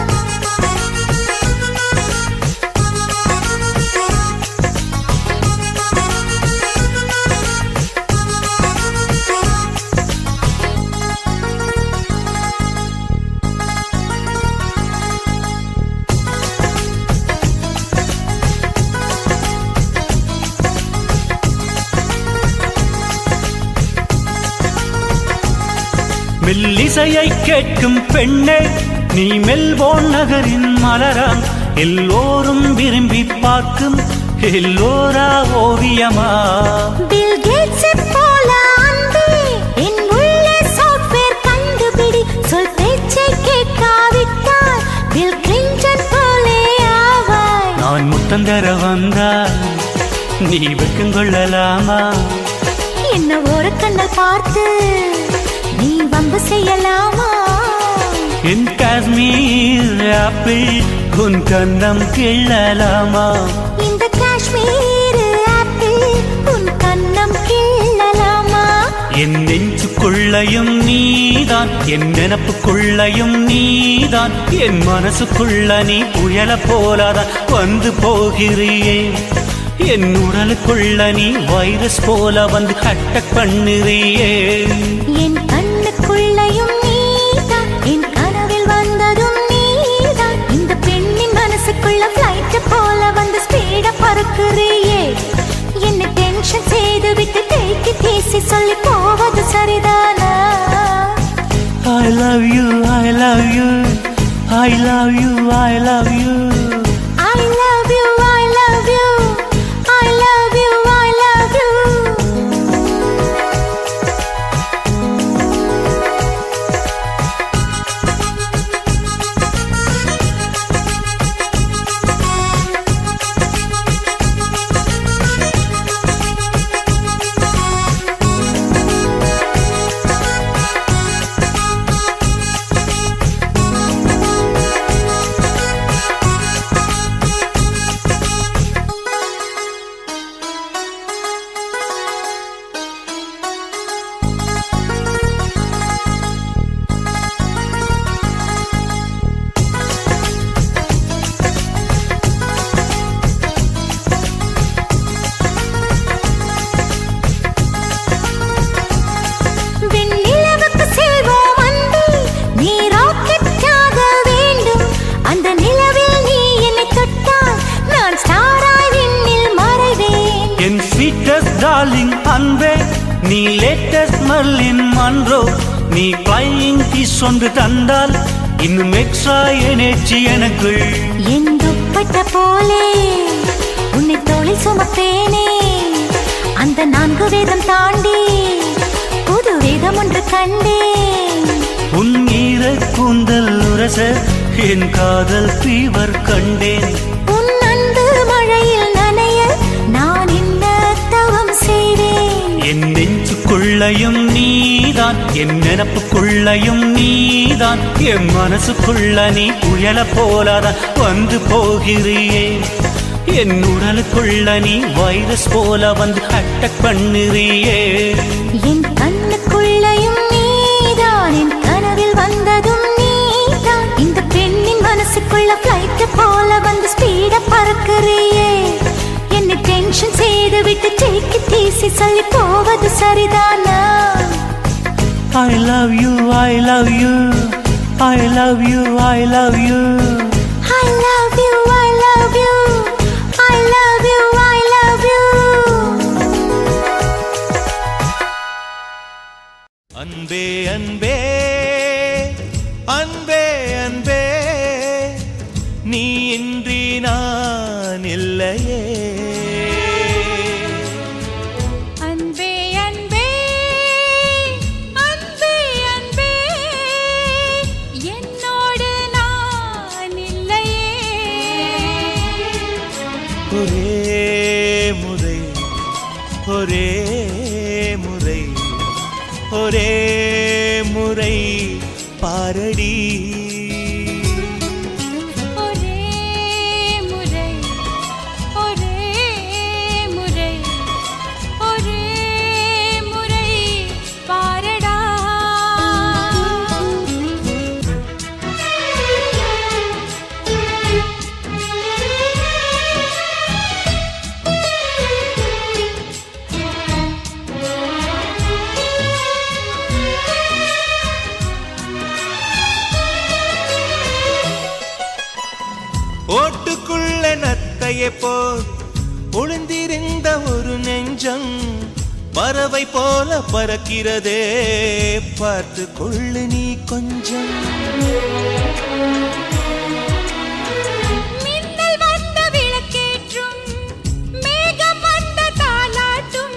இசையை கேட்கும் பெண்ணே நீ மெல்போர்ன் நகரின் மலராம் எல்லோரும் விரும்பி பார்க்கும் எல்லோரா ஓவியமா பில் கேட்ஸ் போல அன்பே என் உள்ளே சாஃப்ட்வேர் கண்டுபிடி சொல் பேச்சை கேட்காவிட்டால் பில் கிளின்டன் போலே ஆவாய் நான் முத்தந்தர வந்தால் நீ வெக்கம் கொள்ளலாமா என்ன ஒரு கண்ணல் பார்த்து நீ வம்பு செய்யலாமா என் காஷ்மீர் ஆப்பிள் உன் கண்ணம் கிள்ளலாமா இந்த காஷ்மீர் ஆப்பிள் உன் கண்ணம் கிள்ளலாமா என் நெஞ்சுக்குள்ளையும் நீதான் என் நினப்புக்குள்ளையும் நீதான் என் மனசுக்குள்ள நீ புயல போலாதான் வந்து போகிறியே என் உடலுக்குள்ள நீ வைரஸ் போல வந்து அட்டாக் பண்ணுறியே என் கண்ணுக்குள்ளையும் நீதான் என் கனவில் வந்ததும் நீதான் இந்த பெண்ணின் மனசுக்குள்ள ஃப்ளைட் போல வந்து ஸ்பீட பறக்குறியே என்ன டென்ஷன் செய்து விட்டு தேக்கி பேசி சொல்லி போவது சரிதானா I love you, I love you, I love you, I love you. I love you, I love you, I love you, I love you. வெண்ணிலவுக்கு செல்வோம் அன்பே நீ ராக்கெட்டாக வேண்டும் அந்த நிலவில் நீ என்னை தொட்டால் நான் ஸ்டாராய் விண்ணில் மறைவேன் என் ஸ்வீட்டஸ்ட் டார்லிங் அன்பே நீ லேட்டஸ்ட் மர்லின் மன்றோ நீ ஃப்ளையிங் கிஸ் ஒன்று தந்தால் இன்னும் எக்ஸ்ட்ரா எனர்ஜி எனக்குள் என் துப்பட்ட போலே உன்னை தோளில் சுமப்பேனே அந்த 4 வேதம் தாண்டி புது வேதம் ஒன்று கண்டேன் உன் ஈர கூந்தல் உரச என் காதல் ஃபீவர் கண்டேன் உன் அன்பு மழையில் நனைய நான் என்ன தவம் செய்வேன் என் நெஞ்சுக்குள்ளையும் நீதான் என் நினப்புக்குள்ளையும் நீதான் என் மனசுக்குள்ள நீ புயல போலாதான் வந்து போகிறியே என் உடலுக்குள்ள நீ வைரஸ் போல வந்து அட்டாக் பண்ணுறியே என் கண்ணுக்குள்ளையும் நீதான் என் கனவில் வந்ததும் நீதான் இந்த பெண்ணின் மனசுக்குள்ள ஃப்ளைட் போல வந்து ஸ்பீட பறக்குறியே என்ன டென்ஷன் செய்து விட்டு டேக்கி தீசி சொல்லி போவது சரிதானா I love you, I love you, I love you, I love you. I love you, I love you, I love you, I love you. அன்பே அன்பே அன்பே அன்பே நீ இன்றி நான் இல்லையே அன்பே அன்பே அன்பே அன்பே என்னோடு நான் இல்லையே ஒரே முறை ஒரே முறை ஒரே முறை பாரடி ஒரே முறை ஒரே முறை ஒரே முறை பாரடா ஓட்டுக்குள்ள நத்தையை போல் ஒளிந்திருந்த ஒரு நெஞ்சம் பறவை போல பறக்கிறதே பார்த்து கொள்ளு நீ கொஞ்சம். மின்னல் வந்த விளக்கேற்றும், மேகம் வந்த தாலாட்டும்,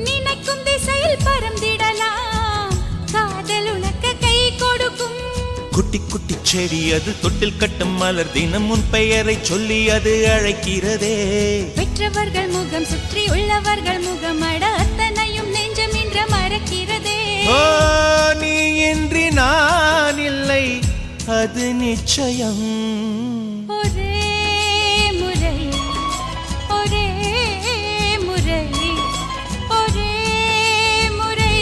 நினைக்கும் திசையில் பறந்திடலாம், காதல் உனக்கு கை கொடுக்கும். குட்டி குட்டி செடி அது தொட்டில் கட்டும் மலர் தினம் உன் பெயரை சொல்லி அது அழைக்கிறதே. பெற்றவர்கள் முகம் சுற்றி உள்ளவர்கள் முகம் அட அத்தனையும் நெஞ்சம் இன்று மறக்கிறதே. ஓ நீ இன்றி நான் இல்லை அது நிச்சயம். ஒரே முறை ஒரே முறை ஒரே முறை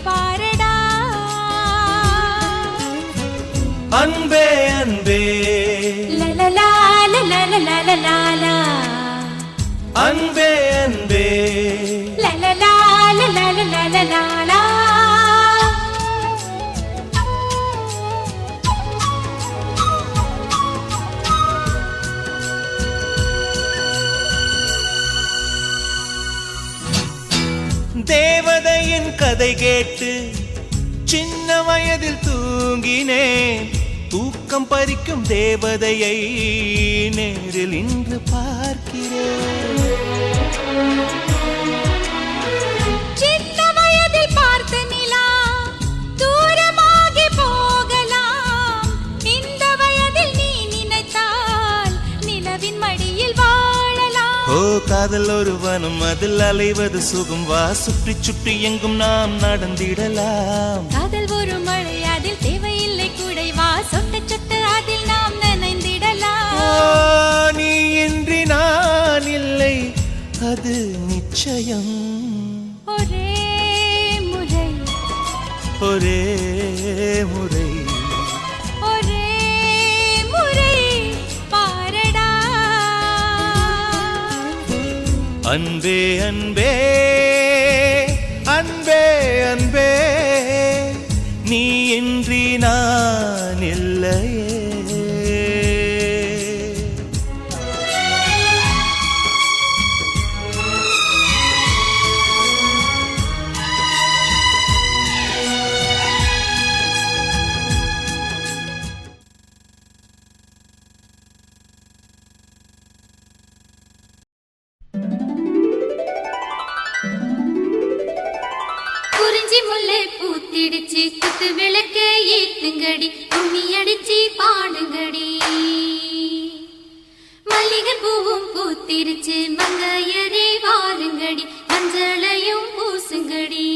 பாரடா. அன்பே அன்பே லலலா லலலா லலலா அன்பே அன்பே லலலா லலலா லலலா. தேவதையின் கதை கேட்டு சின்ன வயதில் தூங்கினேன். தூக்கம் பறிக்கும் தேவதையை நேரில் இன்று பார்க்கிறேன். சின்ன வயதில் பார்த்த நிலா தூரமாகி போகலாம். இந்த வயதில் நீ நினைத்தால் நிலவின் மடியில் வாழலாம். ஓ காதல் ஒரு வனம் அதில் அலைவது சுகம். வா சுற்றி சுற்றி எங்கும் நாம் நடந்திடலாம். காதல் ஒரு மழை அதில் தேவையில்லை குடை. வா சொட்ட சொட்ட அதில் நாம் நனைந்திடலாம். ஓ, நீ இன்றி நான் இல்லை அது நிச்சயம். ஒரே முறை ஒரே முறை ஒரே முறை பாரடா. அன்பே அன்பே அன்பே அன்பே நீ இன்றி நான் இல்லையே. குறிஞ்சி முல்லை பூத்திடுச்சு குத்து விளக்க ஏத்துங்கடி கும்மி அடிச்சு பாடுங்கடி. மல்லிகை பூவும் பூத்திருச்சு மங்கையரே வாருங்கடி மஞ்சளையும் பூசுங்கடி.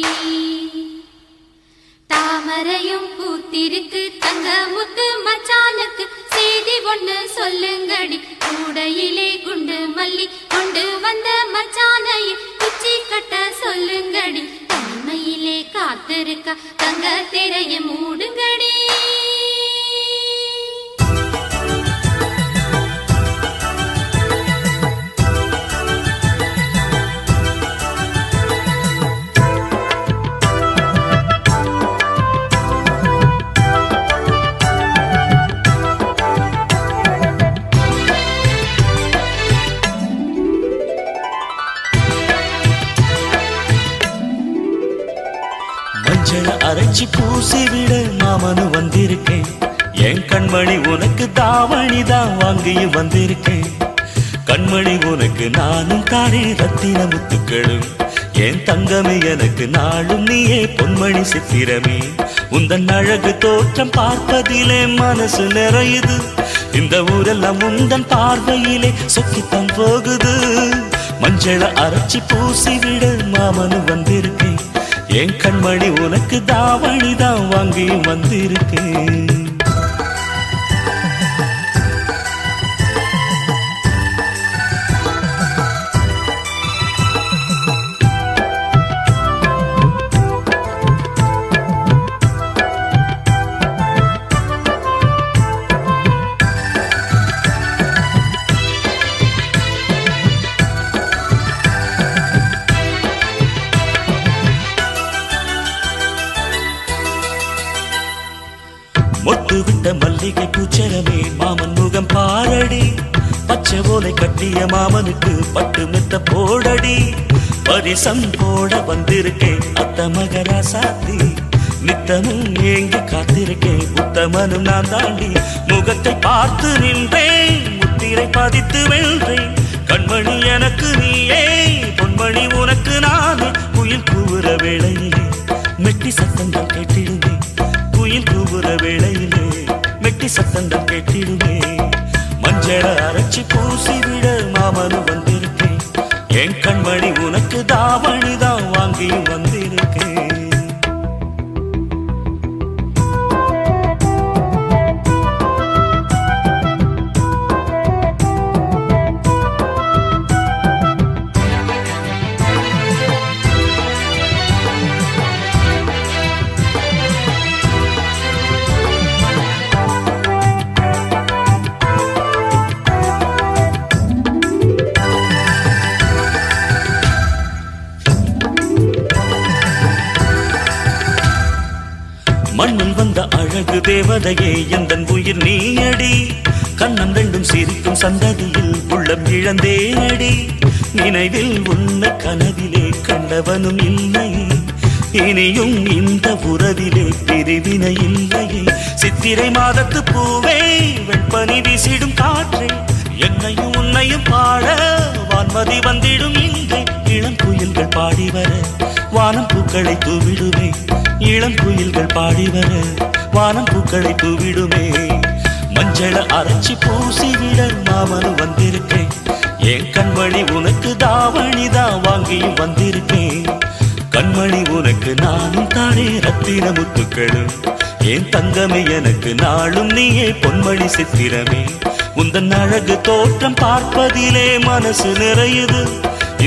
தாமரையும் பூத்திருக்கு தங்க முத்து மச்சானுக்கு செய்தி ஒண்ணு சொல்லுங்கடி. கூடையிலே குண்டு மல்லி கொண்டு வந்த மச்சானையை குச்சி கட்ட சொல்லுங்கடி. தனிமையிலே காத்திருக்க தங்க திரைய மூடுங்கடி. மஞ்சள அரைச்சி பூசி விட மாமனு வந்திருக்கேன். என் கண்மணி உனக்கு தாவணி தான் வாங்கியும் வந்திருக்கேன். கண்மணி உனக்கு நானும் தானே ரத்தின முத்துக்களும். என் தங்கமே எனக்கு நாளும் நீயே பொன்மணி சித்திரமே. உந்தன் அழகு தோற்றம் பார்ப்பதிலே மனசு நிறையுது. இந்த ஊரெல்லாம் உந்தன் பார்வையிலே சொக்கித்தான் போகுது. மஞ்சள அரைச்சி பூசி விட மாமனு வந்திருக்கேன். என் கண்மணி உனக்கு தாவணி தான் வாங்கியும் வந்திருக்கேன். மொட்டு விட்ட மல்லிகை பூச்சரமே மாமன் முகம் பாரடி. பச்சை ஓலை கட்டிய மாமனுக்கு பட்டு மெத்த போடடி. பரிசம் போட வந்திருக்கேன் அத்த மகராசாத்தி. நித்தமும் ஏங்கி காத்திருக்கேன் உத்தமனும் நான் தாண்டி முகத்தை பார்த்து நின்றேன் முத்திரை பதித்து வென்றேன் கண்மணி எனக்கு நீயே பொன்மணி உனக்கு நானே குயில் கூவுற வேளையிலே மெட்டி சத்தங்கள் கேட்டிடுமே குயில் கூவுற வேளையிலே மெட்டி சத்தங்கள் கேட்டிடுமே மஞ்சள அரைச்சி பூசிவிட மாமனு வந்திருக்கேன் என் கண்மணி உனக்கு தாவணிதான் வாங்கி வந்திருக்கேன் மண்ணில் வந்த அழகு தேவதையே எந்தன் உயிர் நீயடி கண்ணம் ரெண்டும் சிரிக்கும் சந்ததியில் உள்ளம் இழந்தேனடி நினைவில் உன்னை கனவிலே கண்டவனும் இல்லையே இனியும் இந்த உறவிலே பிரிவினை இல்லையே சித்திரை மாதத்து பூவே வெண்பனி வீசிடும் காற்றே என்னையும் உன்னையும் பாட வான்மதி வந்திடும் இங்கே இளம் குயில்கள் பாடி வர வானம் பூக்களை தூவிடுமே இளம் குயில்கள் பாடி வர வானம் பூக்களை தூவிடுமே மஞ்சள அரைச்சி பூசிவிட மாமனு வந்திருக்கேன் என் கண்மணி உனக்கு தாவணிதான் வாங்கியும் வந்திருக்கேன் கண்மணி உனக்கு நானும் தானே ரத்தின முத்துக்களும் என் தங்கமே எனக்கு நாளும் நீயே பொன்மணி சித்திரமே உந்தன் அழகு தோற்றம் பார்ப்பதிலே மனசு நிறையுது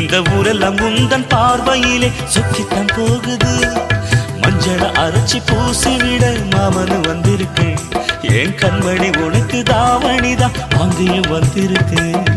இந்த ஊரெல்லாம் உந்தன் பார்வையிலே சுக்கித்தான் போகுது மஞ்சள அரைச்சி பூசிவிட மாமனு வந்திருக்கேன் என் கண்மணி உனக்கு தாவணிதான் வாங்கியும் வந்திருக்கேன்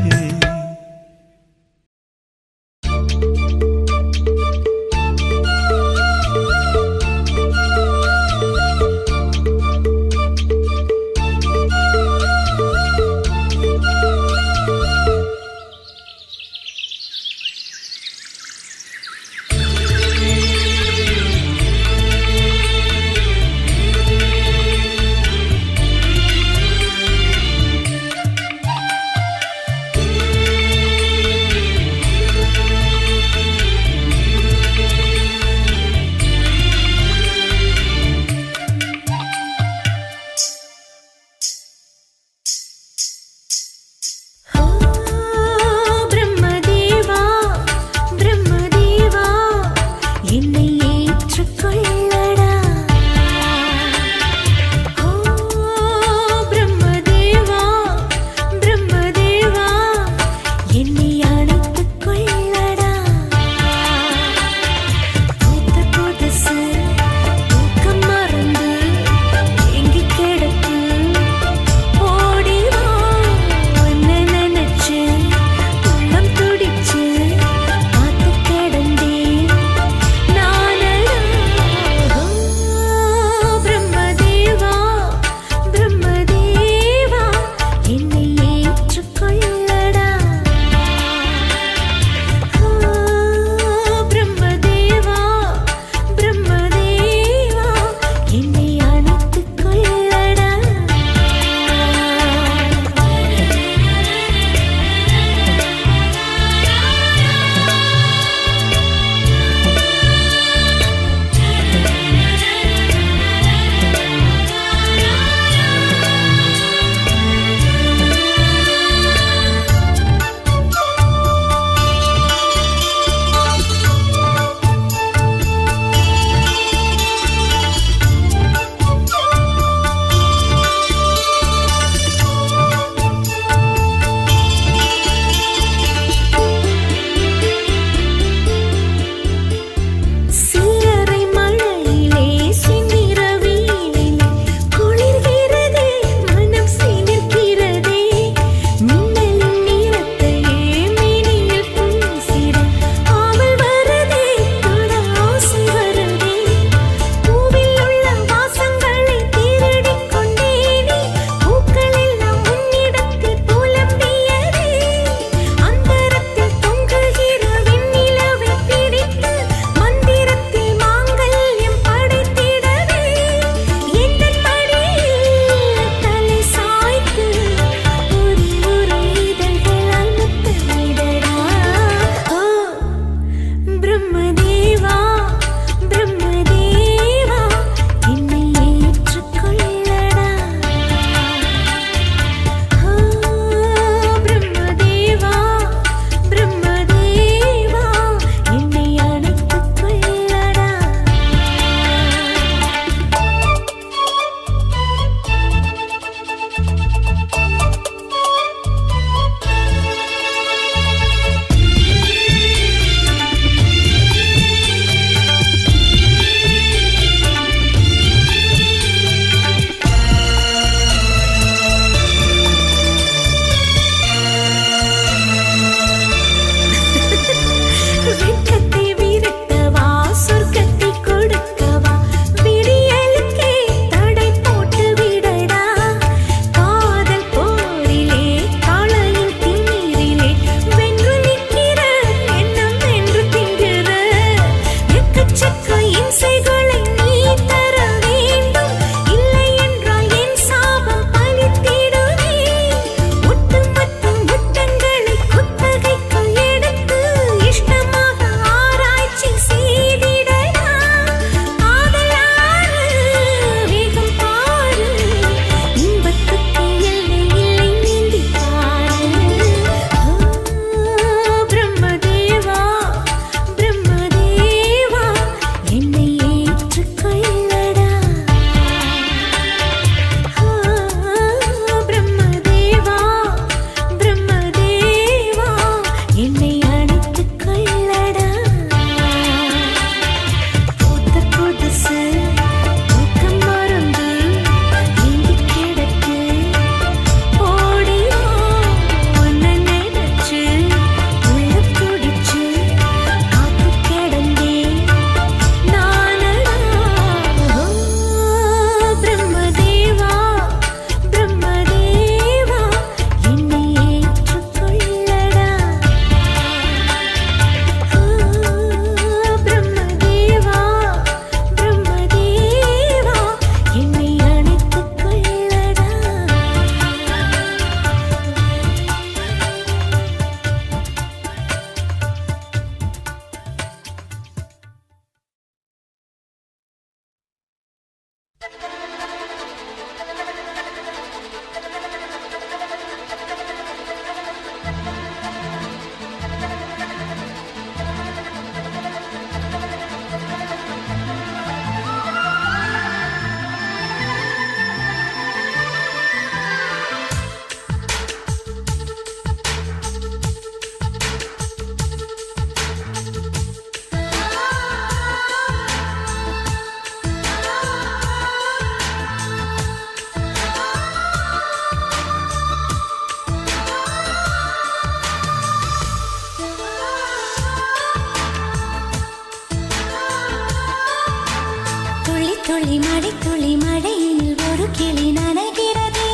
துளி மழை துளி மழையினில் ஒரு கிளி நனைகிறதே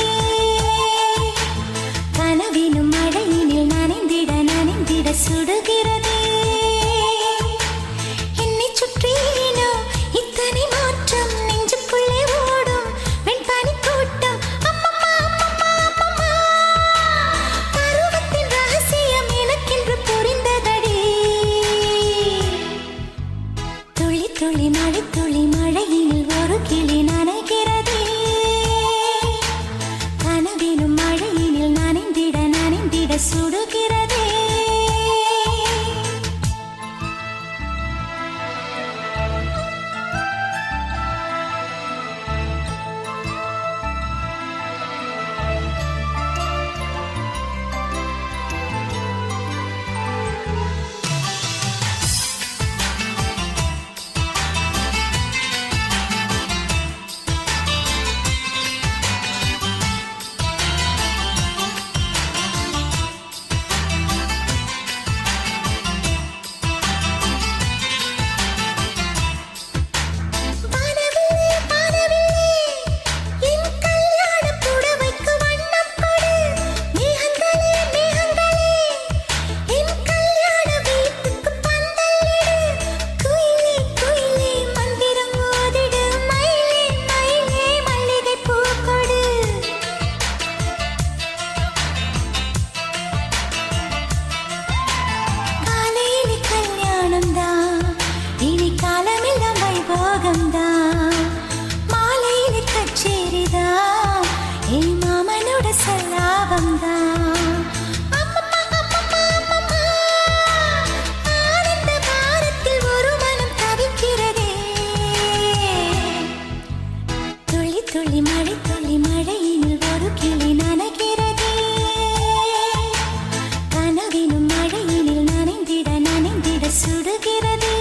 கனவினும் மழையினில் நனைந்திட நனைந்திட சுடுகிறதே என்னை சுற்றினோ இத்தனை மாற்றம் நெஞ்சுக்குள்ளே ஓடும் வெண்பனி கூட்டம் அம்மம்மா அம்மம்மா அம்மம்மா பருவத்தின் ரகசியம் எனக்கென்று புரிந்ததடி துளி துளி மழை துளி மழையினில் ஒரு கிளி நனைகிறதே கனவினும் மழையினில் நனைந்திட நனைந்திட சுடுகிறதே துளி மழை துளி மழையினில் ஒரு கிளி நனைகிறதே கனவினும் மழையினில் நனைந்திட நனைந்திட சுடுகிறதே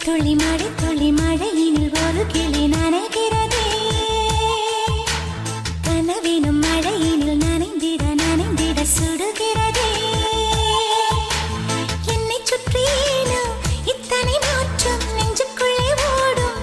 துளி மழை துளி மழையினில் ஒரு கிளி நனைகிறதே கனவினும் மழையினில் நனைந்திட நனைந்திட சுடுகிறதே என்னை சுற்றினோ இத்தனை மாற்றம் நெஞ்சுக்குள்ளே ஓடும்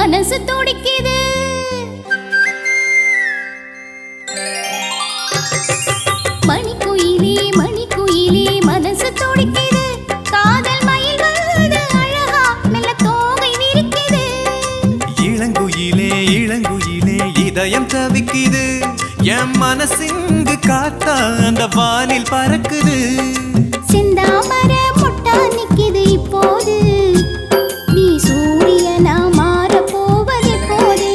மனசு துடிக்குது மணிக்குயிலே மணிக்குயிலே மனசு துடிக்குது காதல் மயில் வருது அழகா மெல்ல தோகை விரிக்குது இளங்குயிலே இளங்குயிலே இதயம் தவிக்குது என் மனசிங்கு காத்தா அந்த வானில் பறக்குது செந்தாமர முட்டா நிக்குது இப்போது நீ சூரியனா மாற போவது போது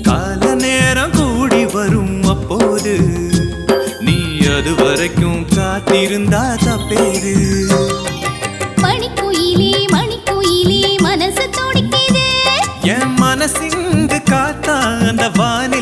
கால நேரம் கூடி வரும் அப்போது நீ அது வரைக்கும் காத்திருந்தா தப்பேது மணிக்குயிலே மணிக்குயிலே மனசு துடிக்குது என் மனசிங்கு காத்தா அந்த வானில்